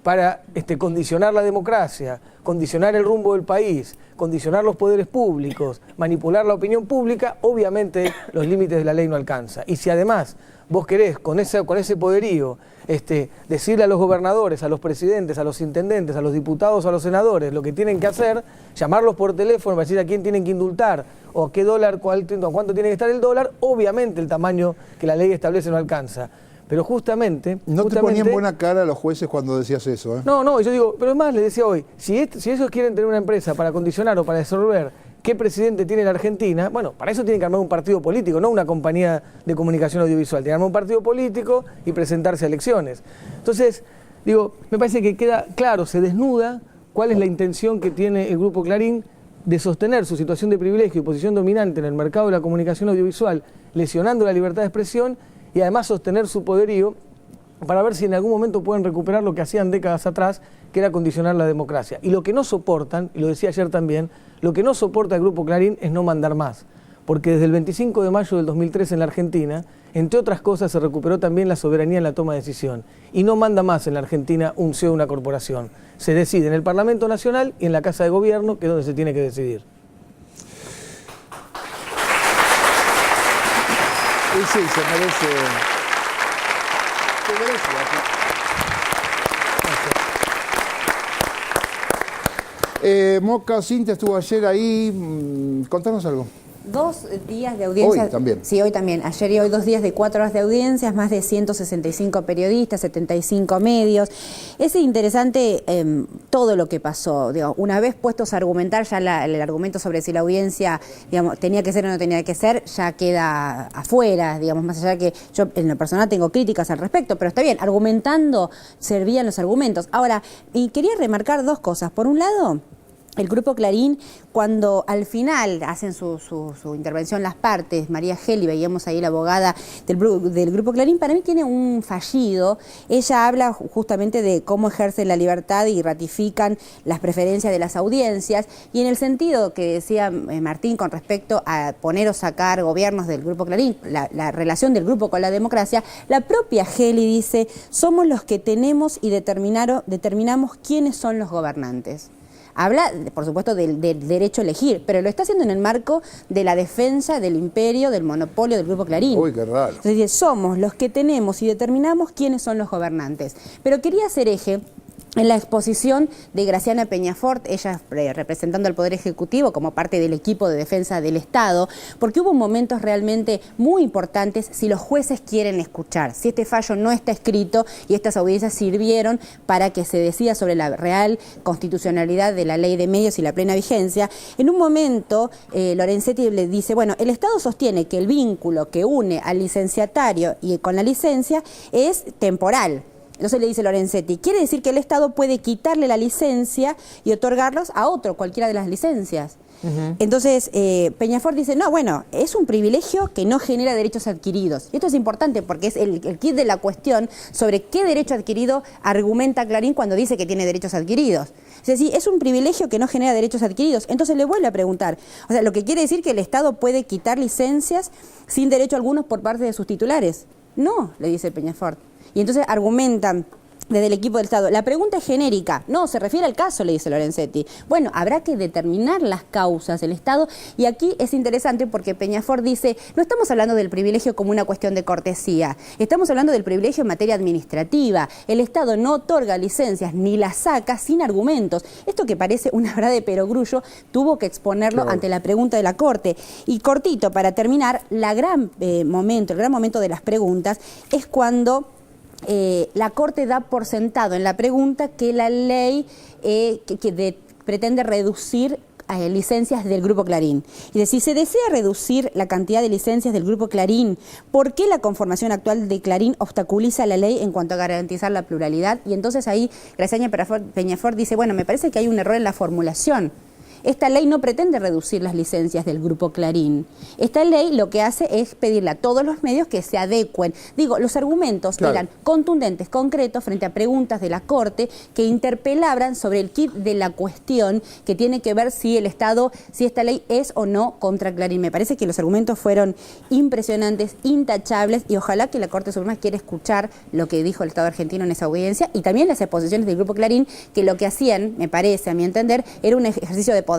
para condicionar la democracia, condicionar el rumbo del país, condicionar los poderes públicos, manipular la opinión pública, obviamente los límites de la ley no alcanzan. Y si además vos querés con ese poderío decirle a los gobernadores, a los presidentes, a los intendentes, a los diputados, a los senadores lo que tienen que hacer, llamarlos por teléfono para decir a quién tienen que indultar o a qué dólar, cuánto tiene que estar el dólar, obviamente el tamaño que la ley establece no alcanza. Pero justamente... No te ponían buena cara a los jueces cuando decías eso, ¿eh? No, yo digo, pero además les decía hoy, si ellos quieren tener una empresa para condicionar o para resolver qué presidente tiene la Argentina, bueno, para eso tienen que armar un partido político, no una compañía de comunicación audiovisual. Tienen que armar un partido político y presentarse a elecciones. Entonces, digo, me parece que queda claro, se desnuda cuál es la intención que tiene el Grupo Clarín de sostener su situación de privilegio y posición dominante en el mercado de la comunicación audiovisual, lesionando la libertad de expresión y además sostener su poderío para ver si en algún momento pueden recuperar lo que hacían décadas atrás, que era condicionar la democracia. Y lo que no soportan, y lo decía ayer también, lo que no soporta el Grupo Clarín es no mandar más. Porque desde el 25 de mayo del 2003 en la Argentina, entre otras cosas, se recuperó también la soberanía en la toma de decisión. Y no manda más en la Argentina un CEO de una corporación. Se decide en el Parlamento Nacional y en la Casa de Gobierno, que es donde se tiene que decidir. Y sí, se merece. Moca, Cintia estuvo ayer ahí. Contanos algo. 2 días de audiencia. Hoy también. Sí, hoy también. Ayer y hoy 2 días de 4 horas de audiencias, más de 165 periodistas, 75 medios. Es interesante todo lo que pasó. Digo, una vez puestos a argumentar, ya el argumento sobre si la audiencia, digamos, tenía que ser o no tenía que ser, ya queda afuera, digamos, más allá que yo en lo personal tengo críticas al respecto, pero está bien, argumentando servían los argumentos. Ahora, y quería remarcar 2 cosas. Por un lado, el Grupo Clarín, cuando al final hacen su intervención las partes, María Geli, veíamos ahí la abogada del Grupo Clarín, para mí tiene un fallido. Ella habla justamente de cómo ejercen la libertad y ratifican las preferencias de las audiencias, y en el sentido que decía Martín con respecto a poner o sacar gobiernos del Grupo Clarín, la relación del grupo con la democracia, la propia Geli dice, somos los que tenemos y determinamos quiénes son los gobernantes. Habla, por supuesto, del derecho a elegir, pero lo está haciendo en el marco de la defensa del imperio, del monopolio del Grupo Clarín. Uy, qué raro. Entonces dice, somos los que tenemos y determinamos quiénes son los gobernantes. Pero quería hacer eje en la exposición de Graciana Peñafort, ella representando al Poder Ejecutivo como parte del equipo de defensa del Estado, porque hubo momentos realmente muy importantes si los jueces quieren escuchar, si este fallo no está escrito y estas audiencias sirvieron para que se decida sobre la real constitucionalidad de la ley de medios y la plena vigencia. En un momento, Lorenzetti le dice, bueno, el Estado sostiene que el vínculo que une al licenciatario y con la licencia es temporal. Entonces le dice Lorenzetti, quiere decir que el Estado puede quitarle la licencia y otorgarlos a otro, cualquiera de las licencias. Entonces, Peñafort dice, no, bueno, es un privilegio que no genera derechos adquiridos. Y esto es importante porque es el kit de la cuestión sobre qué derecho adquirido argumenta Clarín cuando dice que tiene derechos adquiridos. Es decir, es un privilegio que no genera derechos adquiridos. Entonces le vuelve a preguntar, o sea, lo que quiere decir que el Estado puede quitar licencias sin derecho alguno por parte de sus titulares. No, le dice Peñafort. Y entonces argumentan desde el equipo del Estado. La pregunta es genérica. No, se refiere al caso, le dice Lorenzetti. Bueno, habrá que determinar las causas del Estado y aquí es interesante porque Peñafort dice, no estamos hablando del privilegio como una cuestión de cortesía, estamos hablando del privilegio en materia administrativa. El Estado no otorga licencias ni las saca sin argumentos. Esto que parece una verdad de perogrullo, tuvo que exponerlo ante la pregunta de la Corte. Y cortito, para terminar, el gran momento de las preguntas es cuando la Corte da por sentado en la pregunta que la ley pretende reducir licencias del Grupo Clarín. Y decir, si se desea reducir la cantidad de licencias del Grupo Clarín, ¿por qué la conformación actual de Clarín obstaculiza la ley en cuanto a garantizar la pluralidad? Y entonces ahí Graciela Peñafort dice, bueno, me parece que hay un error en la formulación. Esta ley no pretende reducir las licencias del Grupo Clarín. Esta ley lo que hace es pedirle a todos los medios que se adecuen. Digo, los argumentos eran contundentes, concretos, frente a preguntas de la Corte que interpelaban sobre el kit de la cuestión que tiene que ver si el Estado, si esta ley es o no contra Clarín. Me parece que los argumentos fueron impresionantes, intachables, y ojalá que la Corte Suprema quiera escuchar lo que dijo el Estado argentino en esa audiencia y también las exposiciones del Grupo Clarín, que lo que hacían, me parece, a mi entender, era un ejercicio de poder.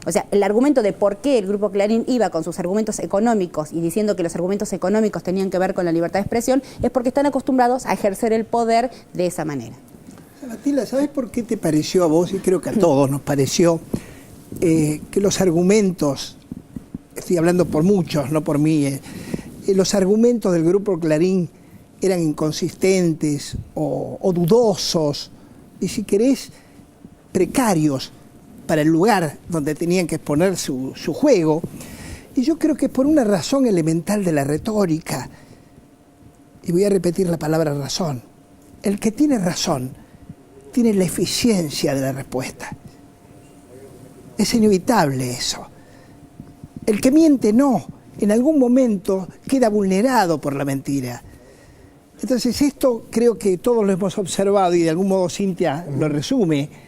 O sea, el argumento de por qué el Grupo Clarín iba con sus argumentos económicos y diciendo que los argumentos económicos tenían que ver con la libertad de expresión es porque están acostumbrados a ejercer el poder de esa manera. Sabatilla, ¿sabes por qué te pareció a vos, y creo que a todos nos pareció, que los argumentos, estoy hablando por muchos, no por mí, los argumentos del Grupo Clarín eran inconsistentes o dudosos y, si querés, precarios para el lugar donde tenían que exponer su juego? Y yo creo que por una razón elemental de la retórica, y voy a repetir la palabra razón, el que tiene razón tiene la eficiencia de la respuesta. Es inevitable eso. El que miente no, en algún momento queda vulnerado por la mentira. Entonces esto creo que todos lo hemos observado y de algún modo Cintia lo resume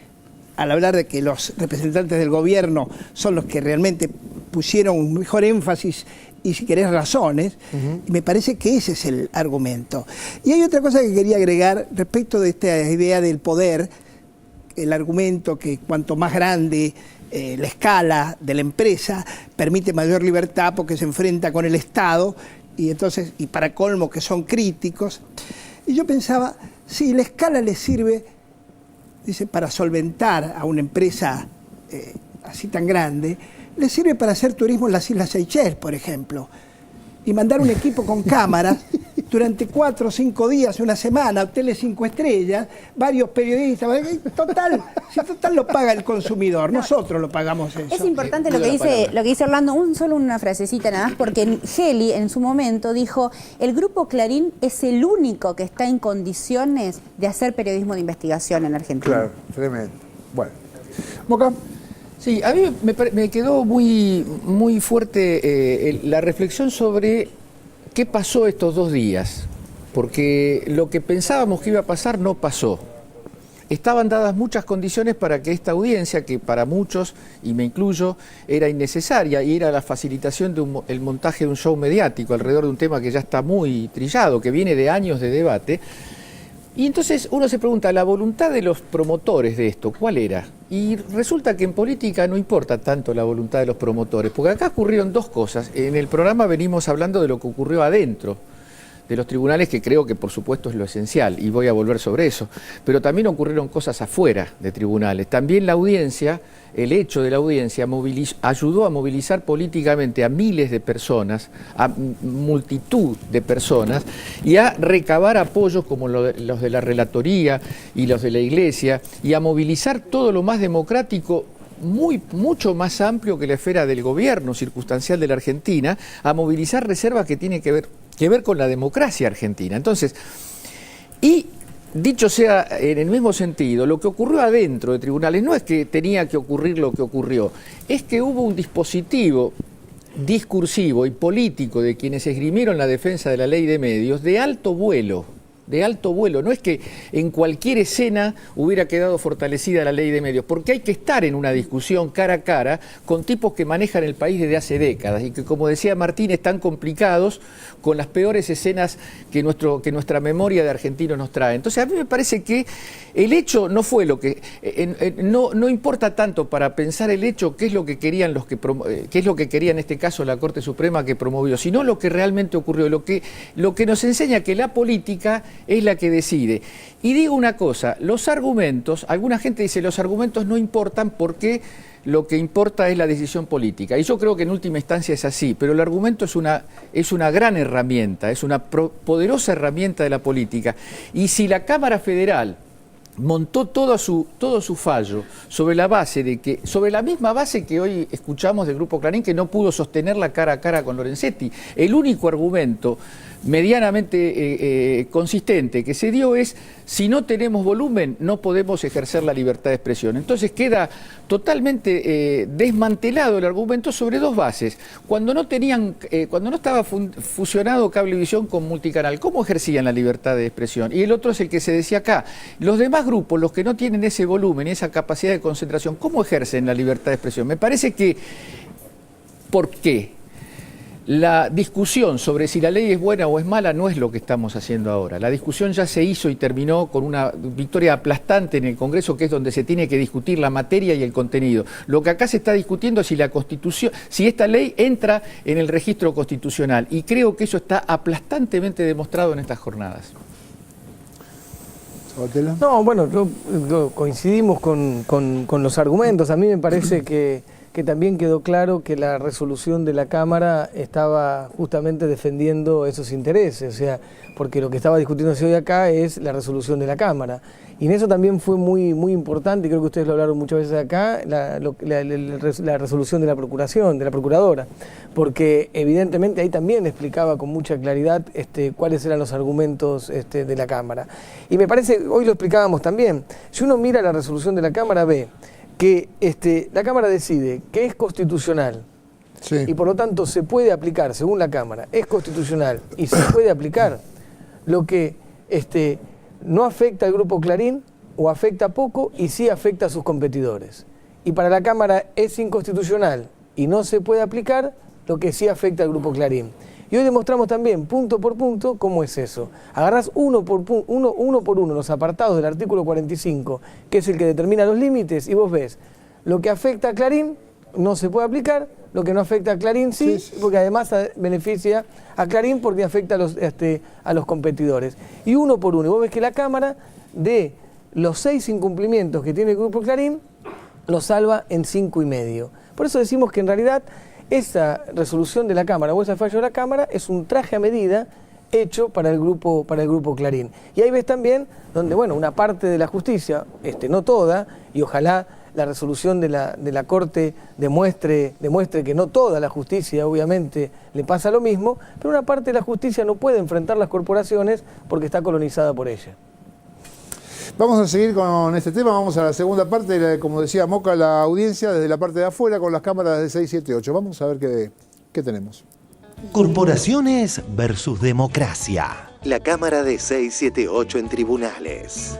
al hablar de que los representantes del gobierno son los que realmente pusieron un mejor énfasis y, si querés, razones, y me parece que ese es el argumento. Y hay otra cosa que quería agregar respecto de esta idea del poder, el argumento que cuanto más grande la escala de la empresa, permite mayor libertad porque se enfrenta con el Estado, y entonces, y para colmo que son críticos. Y yo pensaba, sí, la escala le sirve, dice, para solventar a una empresa así tan grande, le sirve para hacer turismo en las Islas Seychelles, por ejemplo, y mandar un equipo con cámaras durante 4 o 5 días, una semana, hoteles 5 estrellas, varios periodistas, total lo paga el consumidor, nosotros lo pagamos eso. Es importante lo que dice Orlando, solo una frasecita nada más, porque Geli en su momento dijo, el Grupo Clarín es el único que está en condiciones de hacer periodismo de investigación en Argentina. Claro, tremendo. Bueno, Moca. Sí, a mí me quedó muy fuerte la reflexión sobre qué pasó estos 2 días, porque lo que pensábamos que iba a pasar no pasó. Estaban dadas muchas condiciones para que esta audiencia, que para muchos, y me incluyo, era innecesaria, y era la facilitación de el montaje de un show mediático alrededor de un tema que ya está muy trillado, que viene de años de debate. Y entonces uno se pregunta, ¿la voluntad de los promotores de esto cuál era? Y resulta que en política no importa tanto la voluntad de los promotores, porque acá ocurrieron 2 cosas. En el programa venimos hablando de lo que ocurrió adentro de los tribunales, que creo que por supuesto es lo esencial, y voy a volver sobre eso. Pero también ocurrieron cosas afuera de tribunales. También la audiencia, el hecho de la audiencia, ayudó a movilizar políticamente a miles de personas, a multitud de personas, y a recabar apoyos como los de la relatoría y los de la Iglesia, y a movilizar todo lo más democrático, mucho más amplio que la esfera del gobierno circunstancial de la Argentina, a movilizar reservas que tienen que ver con la democracia argentina. Entonces, y Dicho sea en el mismo sentido, lo que ocurrió adentro de tribunales no es que tenía que ocurrir lo que ocurrió, es que hubo un dispositivo discursivo y político de quienes esgrimieron la defensa de la ley de medios de alto vuelo. No es que en cualquier escena hubiera quedado fortalecida la ley de medios, porque hay que estar en una discusión cara a cara con tipos que manejan el país desde hace décadas y que, como decía Martín, están complicados con las peores escenas que nuestra memoria de argentinos nos trae. Entonces a mí me parece que el hecho no fue lo que... no importa tanto para pensar el hecho qué es lo que querían qué es lo que quería en este caso la Corte Suprema que promovió, sino lo que realmente ocurrió, lo que nos enseña que la política es la que decide. Y digo una cosa, los argumentos, alguna gente dice los argumentos no importan porque lo que importa es la decisión política. Y yo creo que en última instancia es así, pero el argumento es una gran herramienta, es una poderosa herramienta de la política. Y si la Cámara Federal montó todo su fallo sobre la misma base que hoy escuchamos del Grupo Clarín, que no pudo sostenerla cara a cara con Lorenzetti, el único argumento medianamente consistente que se dio es: si no tenemos volumen no podemos ejercer la libertad de expresión. Entonces queda totalmente desmantelado el argumento sobre dos bases. Cuando no estaba fusionado Cablevisión con Multicanal, ¿cómo ejercían la libertad de expresión? Y el otro es el que se decía acá: los demás grupos, los que no tienen ese volumen y esa capacidad de concentración, ¿cómo ejercen la libertad de expresión? Me parece que, ¿por qué? La discusión sobre si la ley es buena o es mala no es lo que estamos haciendo ahora. La discusión ya se hizo y terminó con una victoria aplastante en el Congreso, que es donde se tiene que discutir la materia y el contenido. Lo que acá se está discutiendo es si la Constitución, si esta ley entra en el registro constitucional, y creo que eso está aplastantemente demostrado en estas jornadas. No, bueno, coincidimos con los argumentos. A mí me parece que también quedó claro que la resolución de la Cámara estaba justamente defendiendo esos intereses, o sea, porque lo que estaba discutiéndose hoy acá es la resolución de la Cámara. Y en eso también fue muy importante, y creo que ustedes lo hablaron muchas veces acá, la resolución de la Procuración, de la Procuradora, porque evidentemente ahí también explicaba con mucha claridad cuáles eran los argumentos de la Cámara. Y me parece, hoy lo explicábamos también, si uno mira la resolución de la Cámara ve que la Cámara decide que es constitucional, sí, y por lo tanto se puede aplicar, según la Cámara, es constitucional y se puede aplicar, lo que no afecta al Grupo Clarín o afecta poco y sí afecta a sus competidores. Y para la Cámara es inconstitucional y no se puede aplicar lo que sí afecta al Grupo Clarín. Y hoy demostramos también, punto por punto, cómo es eso. Agarrás uno por uno los apartados del artículo 45, que es el que determina los límites, y vos ves, lo que afecta a Clarín no se puede aplicar, lo que no afecta a Clarín sí, porque además beneficia a Clarín porque afecta a los competidores. Y uno por uno, y vos ves que la Cámara, de los 6 incumplimientos que tiene el Grupo Clarín, lo salva en 5,5. Por eso decimos que en realidad esa resolución de la Cámara o ese fallo de la Cámara es un traje a medida hecho para el grupo Clarín. Y ahí ves también donde, bueno, una parte de la justicia, no toda, y ojalá la resolución de la Corte demuestre que no toda la justicia, obviamente, le pasa lo mismo, pero una parte de la justicia no puede enfrentar las corporaciones porque está colonizada por ella. Vamos a seguir con este tema, vamos a la segunda parte, como decía Moca, la audiencia desde la parte de afuera con las cámaras de 6, 7, 8. Vamos a ver qué tenemos. Corporaciones versus democracia. La Cámara de 6, 7, 8 en tribunales.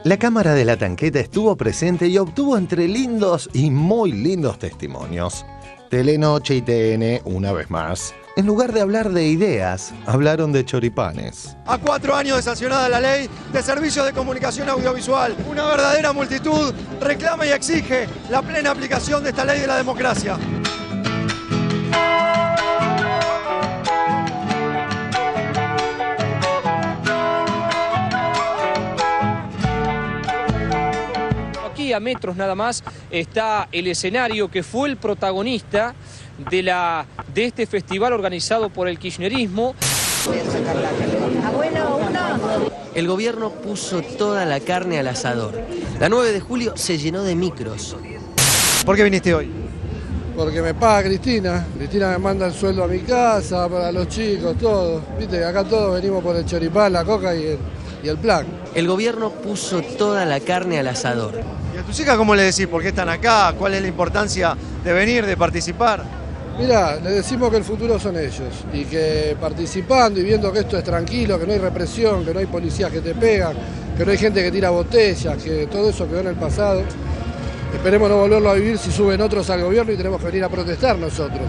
La Cámara de la Tanqueta estuvo presente y obtuvo entre lindos y muy lindos testimonios. Telenoche y TN, una vez más, en lugar de hablar de ideas, hablaron de choripanes. A 4 años de sancionada la ley de servicios de comunicación audiovisual, una verdadera multitud reclama y exige la plena aplicación de esta ley de la democracia. Aquí a metros nada más está el escenario que fue el protagonista de este festival organizado por el kirchnerismo. El gobierno puso toda la carne al asador. La 9 de julio se llenó de micros. ¿Por qué viniste hoy? Porque me paga Cristina. Cristina me manda el sueldo a mi casa, para los chicos, todo. Viste, acá todos venimos por el choripán, la coca y y el plan. El gobierno puso toda la carne al asador. ¿Y a tus hijas cómo le decís por qué están acá? ¿Cuál es la importancia de venir, de participar? Mirá, le decimos que el futuro son ellos y que participando y viendo que esto es tranquilo, que no hay represión, que no hay policías que te pegan, que no hay gente que tira botellas, que todo eso quedó en el pasado. Esperemos no volverlo a vivir si suben otros al gobierno y tenemos que venir a protestar nosotros.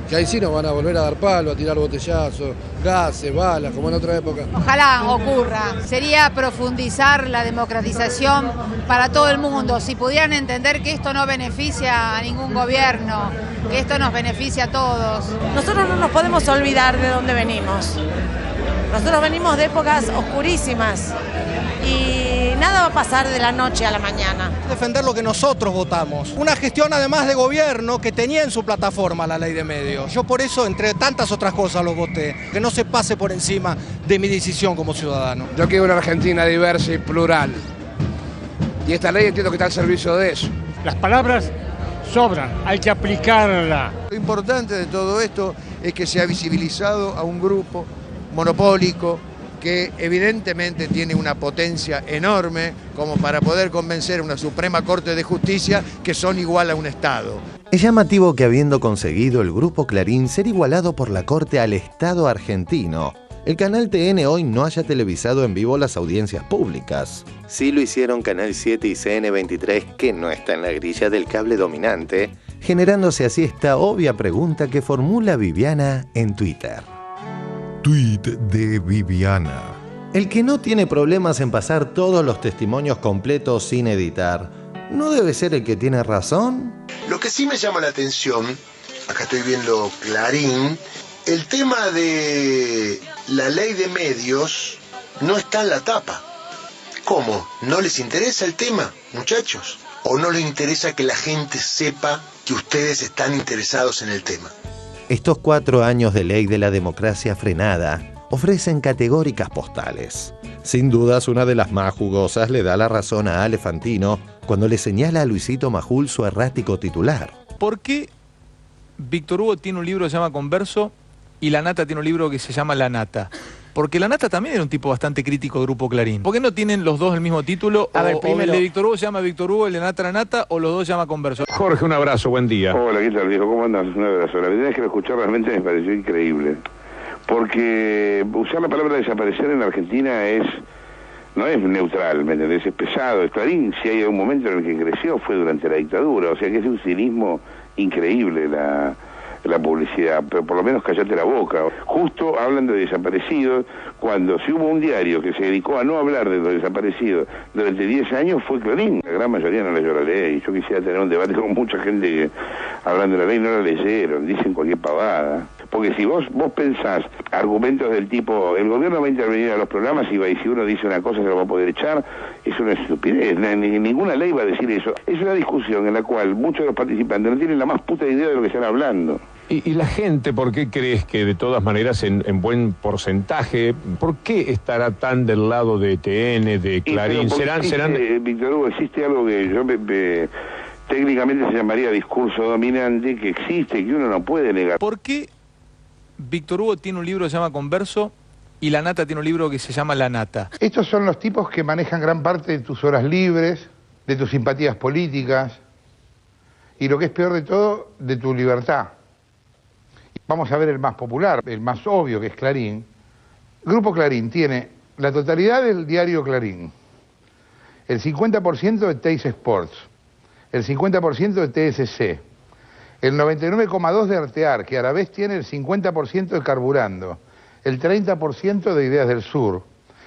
Que ahí sí nos van a volver a dar palo, a tirar botellazos, gases, balas, como en otra época. Ojalá ocurra. Sería profundizar la democratización para todo el mundo. Si pudieran entender que esto no beneficia a ningún gobierno, que esto nos beneficia a todos. Nosotros no nos podemos olvidar de dónde venimos. Nosotros venimos de épocas oscurísimas y nada va a pasar de la noche a la mañana. Defender lo que nosotros votamos. Una gestión además de gobierno que tenía en su plataforma la ley de medios. Yo por eso, entre tantas otras cosas, los voté. Que no se pase por encima de mi decisión como ciudadano. Yo quiero una Argentina diversa y plural. Y esta ley entiendo que está al servicio de eso. Las palabras sobran, hay que aplicarla. Lo importante de todo esto es que se ha visibilizado a un grupo monopólico que evidentemente tiene una potencia enorme como para poder convencer a una Suprema Corte de Justicia que son igual a un Estado. Es llamativo que habiendo conseguido el Grupo Clarín ser igualado por la Corte al Estado argentino, el canal TN hoy no haya televisado en vivo las audiencias públicas. Sí lo hicieron Canal 7 y CN23, que no está en la grilla del cable dominante, generándose así esta obvia pregunta que formula Viviana en Twitter. Tweet de Viviana. El que no tiene problemas en pasar todos los testimonios completos sin editar, ¿no debe ser el que tiene razón? Lo que sí me llama la atención, acá estoy viendo Clarín, el tema de la ley de medios no está en la tapa. ¿Cómo? ¿No les interesa el tema, muchachos? ¿O no les interesa que la gente sepa que ustedes están interesados en el tema? Estos 4 años de ley de la democracia frenada ofrecen categóricas postales. Sin dudas, una de las más jugosas le da la razón a Ale Fantino cuando le señala a Luisito Majul su errático titular. ¿Por qué Víctor Hugo tiene un libro que se llama Converso y La Nata tiene un libro que se llama La Nata? Porque La Nata también era un tipo bastante crítico del Grupo Clarín. ¿Por qué no tienen los dos el mismo título? O el de Víctor Hugo se llama Víctor Hugo, el de Nata La Nata, o los dos se llama Converso. Jorge, un abrazo, buen día. Hola, ¿qué tal, viejo? ¿Cómo andas? Un abrazo. La verdad es que lo escuché realmente me pareció increíble. Porque usar la palabra desaparecer en Argentina no es neutral, ¿me entendés? Es pesado. Clarín, si hay un momento en el que creció, fue durante la dictadura. O sea que es un cinismo increíble la publicidad, pero por lo menos cállate la boca. Justo hablan de desaparecidos, cuando si hubo un diario que se dedicó a no hablar de los desaparecidos durante 10 años fue Clarín. La gran mayoría no leyó la ley. Yo quisiera tener un debate con mucha gente que hablando de la ley no la leyeron, dicen cualquier pavada. Porque si vos pensás argumentos del tipo, el gobierno va a intervenir a los programas y si uno dice una cosa se lo va a poder echar, es una estupidez. Ninguna ley va a decir eso. Es una discusión en la cual muchos de los participantes no tienen la más puta idea de lo que están hablando. ¿Y la gente por qué crees que de todas maneras en buen porcentaje, por qué estará tan del lado de TN, de Clarín? ¿Serán Víctor Hugo, existe algo que yo técnicamente se llamaría discurso dominante, que existe, que uno no puede negar. ¿Por qué Víctor Hugo tiene un libro que se llama Converso y La Nata tiene un libro que se llama La Nata? Estos son los tipos que manejan gran parte de tus horas libres, de tus simpatías políticas y lo que es peor de todo, de tu libertad. Vamos a ver el más popular, el más obvio, que es Clarín. Grupo Clarín tiene la totalidad del diario Clarín, el 50% de Teis Sports, el 50% de TSC, el 99,2% de Artear, que a la vez tiene el 50% de Carburando, el 30% de Ideas del Sur,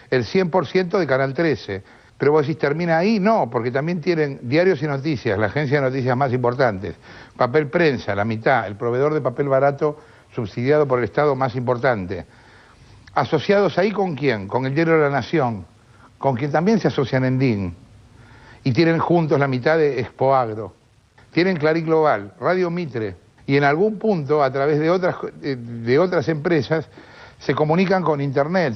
el 100% de Canal 13. Pero vos decís, ¿termina ahí? No, porque también tienen Diarios y Noticias, la agencia de noticias más importantes, Papel Prensa, la mitad, el proveedor de papel barato subsidiado por el Estado más importante. ¿Asociados ahí con quién? Con el Diario de la Nación, con quien también se asocian en DIN. Y tienen juntos la mitad de Expoagro. Tienen Clarín Global, Radio Mitre, y en algún punto, a través de otras empresas, se comunican con Internet,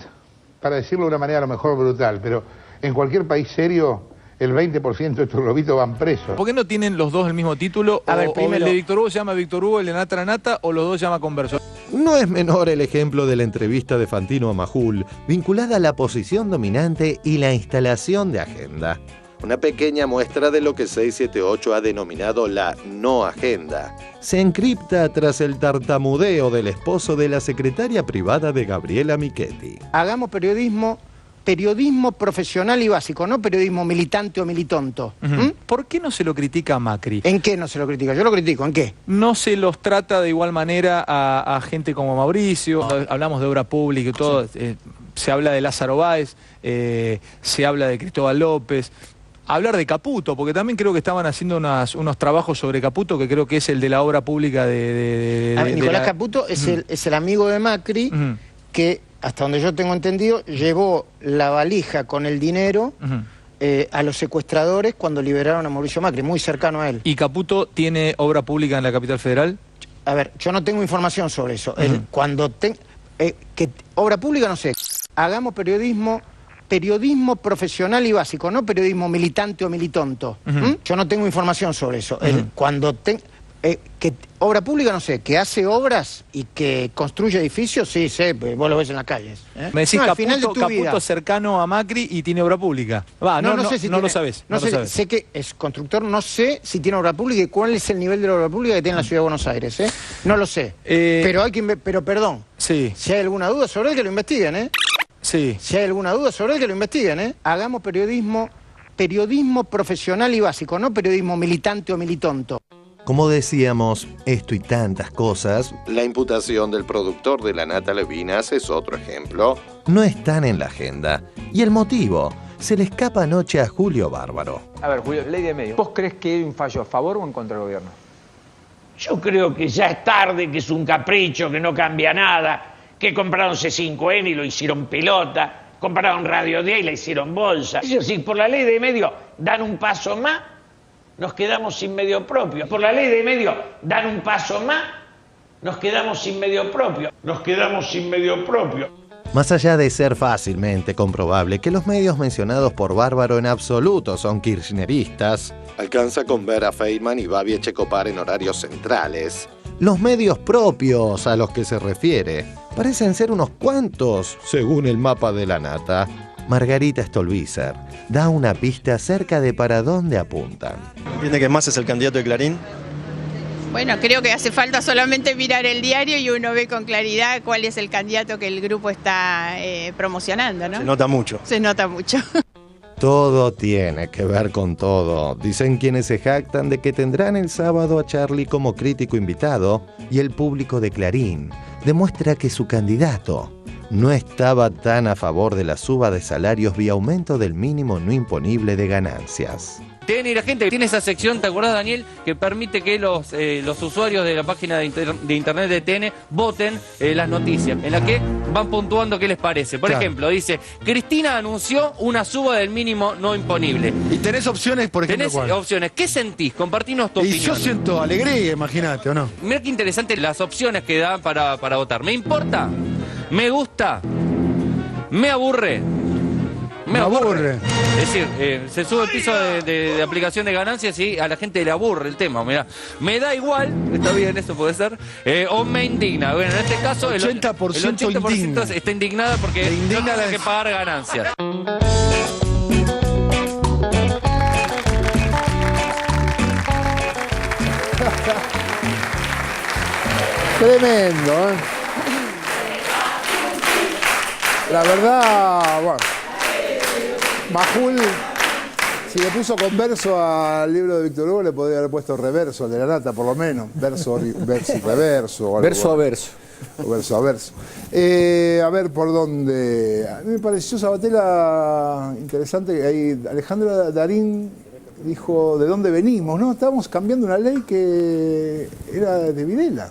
para decirlo de una manera a lo mejor brutal, pero en cualquier país serio, el 20% de estos globitos van presos. ¿Por qué no tienen los dos el mismo título? O el de Víctor Hugo se llama Víctor Hugo, el de Nata La Nata, o los dos se llama Converso. No es menor el ejemplo de la entrevista de Fantino a Majul, vinculada a la posición dominante y la instalación de agenda. Una pequeña muestra de lo que 678 ha denominado la no agenda. Se encripta tras el tartamudeo del esposo de la secretaria privada de Gabriela Michetti. Hagamos periodismo profesional y básico, no periodismo militante o militonto. ¿Por qué no se lo critica a Macri? ¿En qué no se lo critica? Yo lo critico, ¿en qué? No se los trata de igual manera a gente como Mauricio, hablamos de obra pública y todo, se habla de Lázaro Báez, se habla de Cristóbal López. Hablar de Caputo, porque también creo que estaban haciendo unos trabajos sobre Caputo, que creo que es el de la obra pública Nicolás Caputo es el amigo de Macri que, hasta donde yo tengo entendido, llevó la valija con el dinero a los secuestradores cuando liberaron a Mauricio Macri, muy cercano a él. ¿Y Caputo tiene obra pública en la capital federal? A ver, yo no tengo información sobre eso. Obra pública no sé. Hagamos periodismo profesional y básico, no periodismo militante o militonto. Yo no tengo información sobre eso. Obra pública no sé, que hace obras y que construye edificios, sí, sé, vos lo ves en las calles. Me decís Caputo cercano a Macri y tiene obra pública. No sé si no lo sabés. Sé que es constructor, no sé si tiene obra pública y cuál es el nivel de la obra pública que tiene la Ciudad de Buenos Aires. No lo sé. Pero perdón, si hay alguna duda sobre él, que lo investiguen, Sí. Si hay alguna duda sobre él, que lo investiguen, Hagamos periodismo profesional y básico, no periodismo militante o militonto. Como decíamos, esto y tantas cosas, la imputación del productor de La Nata Levinas es otro ejemplo, no están en la agenda. Y el motivo se le escapa anoche a Julio Bárbaro. A ver, Julio, ley de medios. ¿Vos crees que hay un fallo a favor o en contra del gobierno? Yo creo que ya es tarde, que es un capricho, que no cambia nada, que compraron C5N y lo hicieron pelota, compraron Radio 10 y la hicieron bolsa. Ellos, si por la ley de medios dan un paso más, nos quedamos sin medio propio. Por la ley de medios dan un paso más, nos quedamos sin medio propio. Más allá de ser fácilmente comprobable que los medios mencionados por Bárbaro en absoluto son kirchneristas, alcanza con ver a Feynman y Babi Echecopar en horarios centrales. Los medios propios a los que se refiere parecen ser unos cuantos, según el mapa de La Nata. Margarita Stolbizer da una pista acerca de para dónde apuntan. ¿Entiende que Massa es el candidato de Clarín? Bueno, creo que hace falta solamente mirar el diario y uno ve con claridad cuál es el candidato que el grupo está promocionando, ¿no? Se nota mucho. Se nota mucho. Todo tiene que ver con todo, dicen quienes se jactan de que tendrán el sábado a Charlie como crítico invitado, y el público de Clarín demuestra que su candidato no estaba tan a favor de la suba de salarios vía aumento del mínimo no imponible de ganancias. TN y la gente tiene esa sección, ¿te acordás, Daniel? Que permite que los usuarios de la página de internet de TN voten las noticias, en la que van puntuando qué les parece. Por ejemplo, dice, Cristina anunció una suba del mínimo no imponible. ¿Y tenés opciones, por ejemplo? Tenés opciones. ¿Qué sentís? Compartinos tu opinión. Y yo siento alegría, imagínate, ¿o no? Mirá qué interesante las opciones que dan para votar. ¿Me importa? ¿Me gusta? ¿Me aburre? Me aburre. Es decir, se sube el piso de aplicación de ganancias y a la gente le aburre el tema. Mirá, me da igual, está bien, eso puede ser, o me indigna. Bueno, en este caso el 80% está indignada porque no tiene que pagar ganancias. Tremendo, ¿eh? La verdad, bueno. Majul, si le puso converso al libro de Víctor Hugo, le podría haber puesto reverso al de La Nata, por lo menos. Verso y reverso. Verso a verso. O verso a verso. A ver por dónde. A mí me pareció Sabatella interesante. Ahí Alejandro Darín dijo de dónde venimos, ¿no? Estábamos cambiando una ley que era de Videla.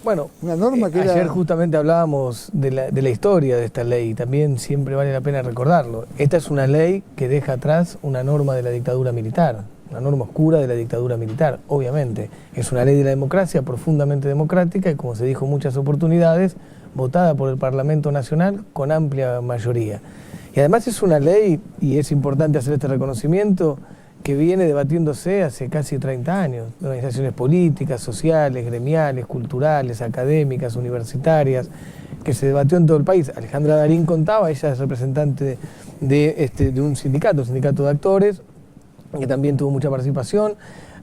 Bueno, una norma que ayer justamente hablábamos de la historia de esta ley, también siempre vale la pena recordarlo. Esta es una ley que deja atrás una norma de la dictadura militar, una norma oscura de la dictadura militar, obviamente. Es una ley de la democracia, profundamente democrática y, como se dijo en muchas oportunidades, votada por el Parlamento Nacional con amplia mayoría. Y además es una ley, y es importante hacer este reconocimiento, que viene debatiéndose hace casi 30 años, de organizaciones políticas, sociales, gremiales, culturales, académicas, universitarias, que se debatió en todo el país. Alejandra Darín contaba, ella es representante de un sindicato, el sindicato de actores, que también tuvo mucha participación.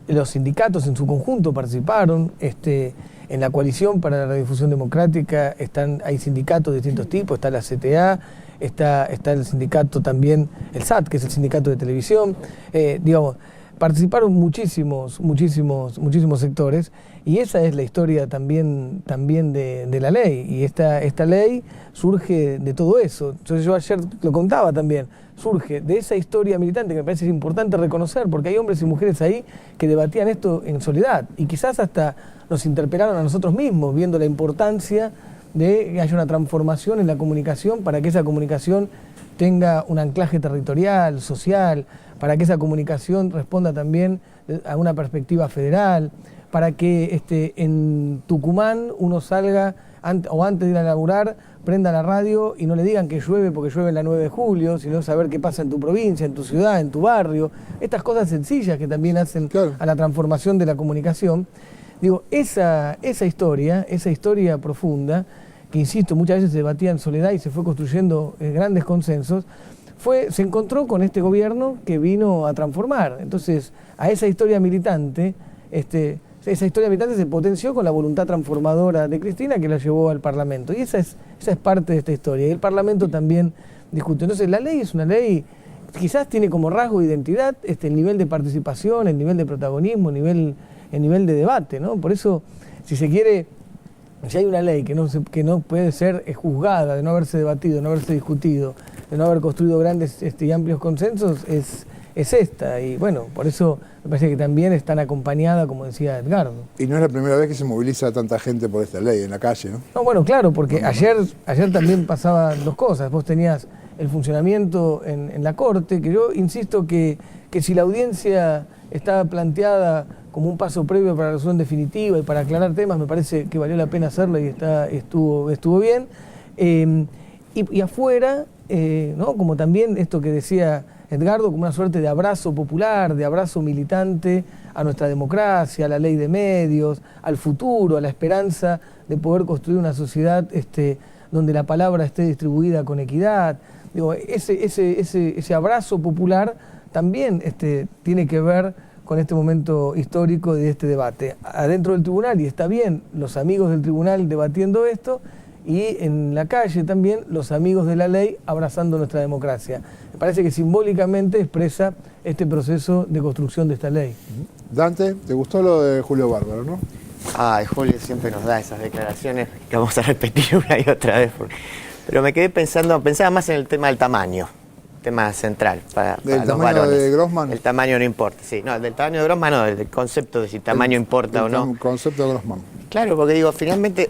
Los sindicatos en su conjunto participaron. En la coalición para la radiodifusión democrática hay sindicatos de distintos tipos, está la CTA, está el sindicato también, el SAT, que es el sindicato de televisión. Participaron muchísimos sectores, y esa es la historia también de la ley, y esta ley surge de todo eso. Entonces yo ayer lo contaba también, surge de esa historia militante que me parece importante reconocer, porque hay hombres y mujeres ahí que debatían esto en soledad, y quizás hasta nos interpelaron a nosotros mismos, viendo la importancia de que haya una transformación en la comunicación para que esa comunicación tenga un anclaje territorial, social, para que esa comunicación responda también a una perspectiva federal, para que en Tucumán uno salga antes de ir a laburar, prenda la radio y no le digan que llueve porque llueve en la 9 de julio, sino saber qué pasa en tu provincia, en tu ciudad, en tu barrio. Estas cosas sencillas que también hacen a la transformación de la comunicación. Digo, esa historia profunda, que insisto, muchas veces se debatía en soledad y se fue construyendo grandes consensos, se encontró con este gobierno que vino a transformar. Entonces, a esa historia militante, se potenció con la voluntad transformadora de Cristina, que la llevó al Parlamento. Y esa es parte de esta historia. Y el Parlamento también discute. Entonces, la ley es una ley, quizás tiene como rasgo de identidad el nivel de participación, el nivel de protagonismo, el nivel de debate, ¿no? Por eso, si se quiere, si hay una ley que no puede ser juzgada de no haberse debatido, de no haberse discutido, de no haber construido grandes y amplios consensos, es esta. Y bueno, por eso me parece que también están acompañada, como decía Edgardo. Y no es la primera vez que se moviliza tanta gente por esta ley en la calle, ¿no? No, bueno, claro, porque ayer también pasaban dos cosas. Vos tenías el funcionamiento en la Corte, que yo insisto que si la audiencia estaba planteada como un paso previo para la resolución definitiva y para aclarar temas, me parece que valió la pena hacerlo y estuvo bien. Y afuera, ¿no? Como también esto que decía Edgardo, como una suerte de abrazo popular, de abrazo militante a nuestra democracia, a la ley de medios, al futuro, a la esperanza de poder construir una sociedad donde la palabra esté distribuida con equidad. Digo, ese abrazo popular también tiene que ver con este momento histórico de este debate. Adentro del tribunal, y está bien, los amigos del tribunal debatiendo esto, y en la calle también los amigos de la ley abrazando nuestra democracia. Me parece que simbólicamente expresa este proceso de construcción de esta ley. Dante, ¿te gustó lo de Julio Bárbaro, no? Ay, Julio siempre nos da esas declaraciones que vamos a repetir una y otra vez. Pero me quedé pensaba más en el tema del tamaño. Tema central para los varones. ¿De Grossman? El tamaño no importa, sí. No, del tamaño de Grossman no, del concepto de si tamaño importa o no. El concepto de Grossman. Claro, porque digo, finalmente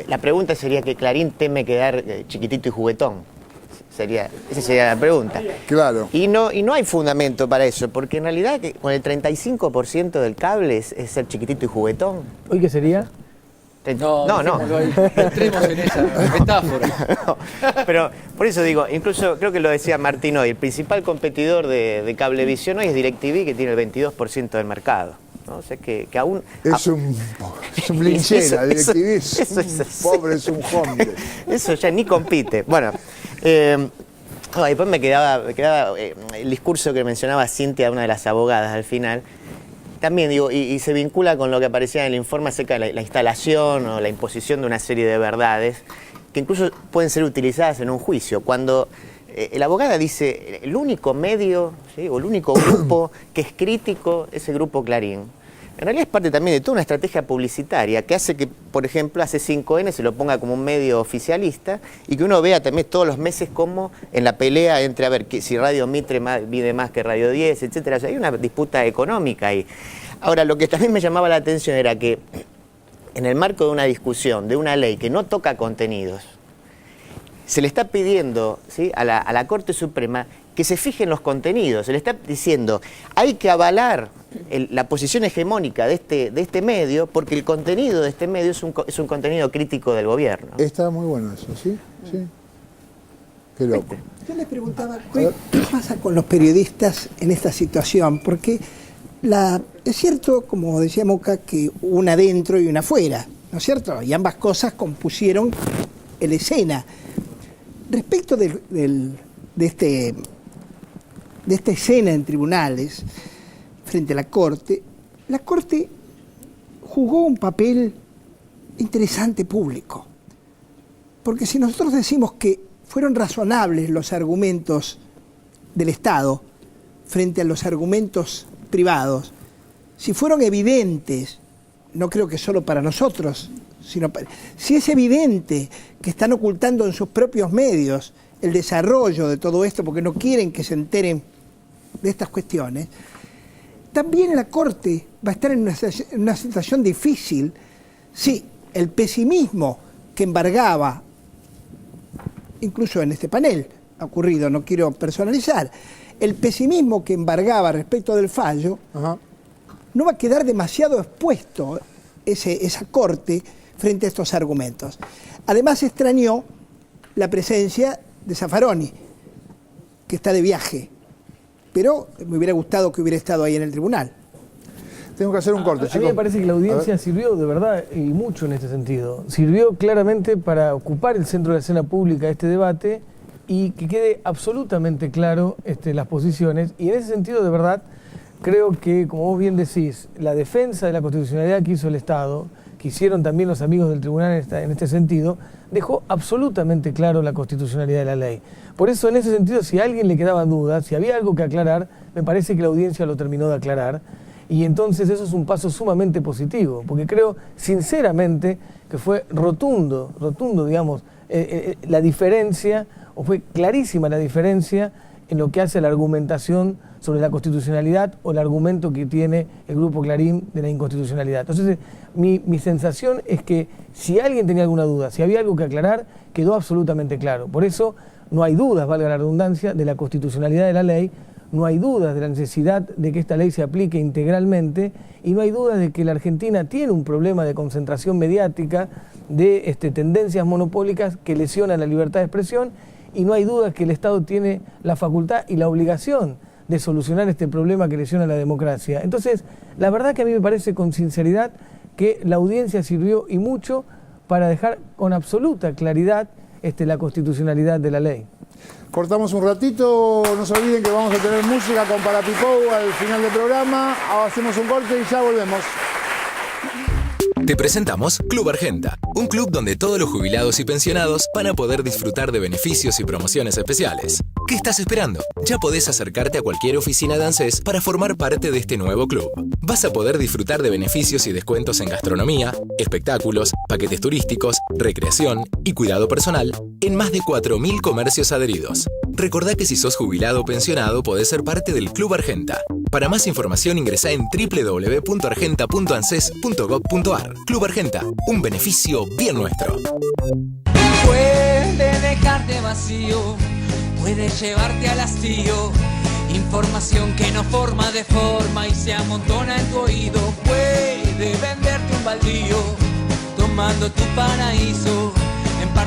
la pregunta sería que Clarín teme quedar chiquitito y juguetón. Esa sería la pregunta. Claro. Y no hay fundamento para eso, porque en realidad con el 35% del cable es ser chiquitito y juguetón. ¿Hoy qué sería? No. Entremos en esa metáfora. No, pero por eso digo, incluso creo que lo decía Martín hoy, el principal competidor de Cablevisión hoy es DirecTV, que tiene el 22% del mercado. ¿No? O sea que aún... Es un blinchera, DirecTV es un pobre, es un hombre. Eso ya ni compite. Bueno, después me quedaba el discurso que mencionaba Cintia, una de las abogadas al final. También digo, y se vincula con lo que aparecía en el informe acerca de la instalación o la imposición de una serie de verdades que incluso pueden ser utilizadas en un juicio. Cuando la abogada dice el único medio, ¿sí? O el único grupo que es crítico es el grupo Clarín. En realidad es parte también de toda una estrategia publicitaria que hace que, por ejemplo, hace 5N se lo ponga como un medio oficialista y que uno vea también todos los meses como en la pelea entre, a ver, si Radio Mitre mide más que Radio 10, etcétera. O sea, hay una disputa económica ahí. Ahora, lo que también me llamaba la atención era que en el marco de una discusión, de una ley que no toca contenidos, se le está pidiendo, ¿sí?, a la Corte Suprema que se fije en los contenidos. Se le está diciendo, hay que avalar la posición hegemónica de este medio, porque el contenido de este medio es un contenido crítico del gobierno. Está muy bueno eso, ¿sí? Sí. Qué loco. Yo les preguntaba, ¿qué pasa con los periodistas en esta situación? Porque es cierto, como decía Moca, que una adentro y una afuera, ¿no es cierto? Y ambas cosas compusieron la escena. Respecto de esta escena en tribunales, frente a la Corte jugó un papel interesante público. Porque si nosotros decimos que fueron razonables los argumentos del Estado frente a los argumentos privados, si fueron evidentes, no creo que solo para nosotros, si es evidente que están ocultando en sus propios medios el desarrollo de todo esto porque no quieren que se enteren de estas cuestiones, también la Corte va a estar en una situación difícil si el pesimismo que embargaba, incluso en este panel ha ocurrido, no quiero personalizar, el pesimismo que embargaba respecto del fallo, no va a quedar demasiado expuesto esa Corte frente a estos argumentos. Además extrañó la presencia de Zaffaroni, que está de viaje, pero me hubiera gustado que hubiera estado ahí en el tribunal. Tengo que hacer un corte, chicos. A mí me parece que la audiencia sirvió de verdad y mucho en este sentido. Sirvió claramente para ocupar el centro de la escena pública de este debate y que quede absolutamente claro las posiciones. Y en ese sentido, de verdad, creo que, como vos bien decís, la defensa de la constitucionalidad que hizo el Estado, que hicieron también los amigos del tribunal en este sentido, dejó absolutamente claro la constitucionalidad de la ley. Por eso, en ese sentido, si a alguien le quedaban dudas, si había algo que aclarar, me parece que la audiencia lo terminó de aclarar. Y entonces eso es un paso sumamente positivo, porque creo sinceramente que fue rotundo, digamos, la diferencia, o fue clarísima la diferencia en lo que hace a la argumentación sobre la constitucionalidad o el argumento que tiene el Grupo Clarín de la inconstitucionalidad. Entonces, mi sensación es que si alguien tenía alguna duda, si había algo que aclarar, quedó absolutamente claro. Por eso no hay dudas, valga la redundancia, de la constitucionalidad de la ley. No hay dudas de la necesidad de que esta ley se aplique integralmente y no hay dudas de que la Argentina tiene un problema de concentración mediática, de tendencias monopólicas que lesionan la libertad de expresión y no hay dudas que el Estado tiene la facultad y la obligación de solucionar este problema que lesiona la democracia. Entonces, la verdad que a mí me parece con sinceridad que la audiencia sirvió y mucho para dejar con absoluta claridad la constitucionalidad de la ley. Cortamos un ratito, no se olviden que vamos a tener música con Parapipou al final del programa. Hacemos un corte y ya volvemos. Te presentamos Club Argenta, un club donde todos los jubilados y pensionados van a poder disfrutar de beneficios y promociones especiales. ¿Qué estás esperando? Ya podés acercarte a cualquier oficina de ANSES para formar parte de este nuevo club. Vas a poder disfrutar de beneficios y descuentos en gastronomía, espectáculos, paquetes turísticos, recreación y cuidado personal en más de 4.000 comercios adheridos. Recordá que si sos jubilado o pensionado podés ser parte del Club Argenta. Para más información ingresá en www.argenta.anses.gov.ar. Club Argenta, un beneficio bien nuestro. Puede dejarte vacío, puede llevarte al hastío. Información que no forma de forma y se amontona en tu oído. Puede venderte un baldío, tomando tu paraíso. En parte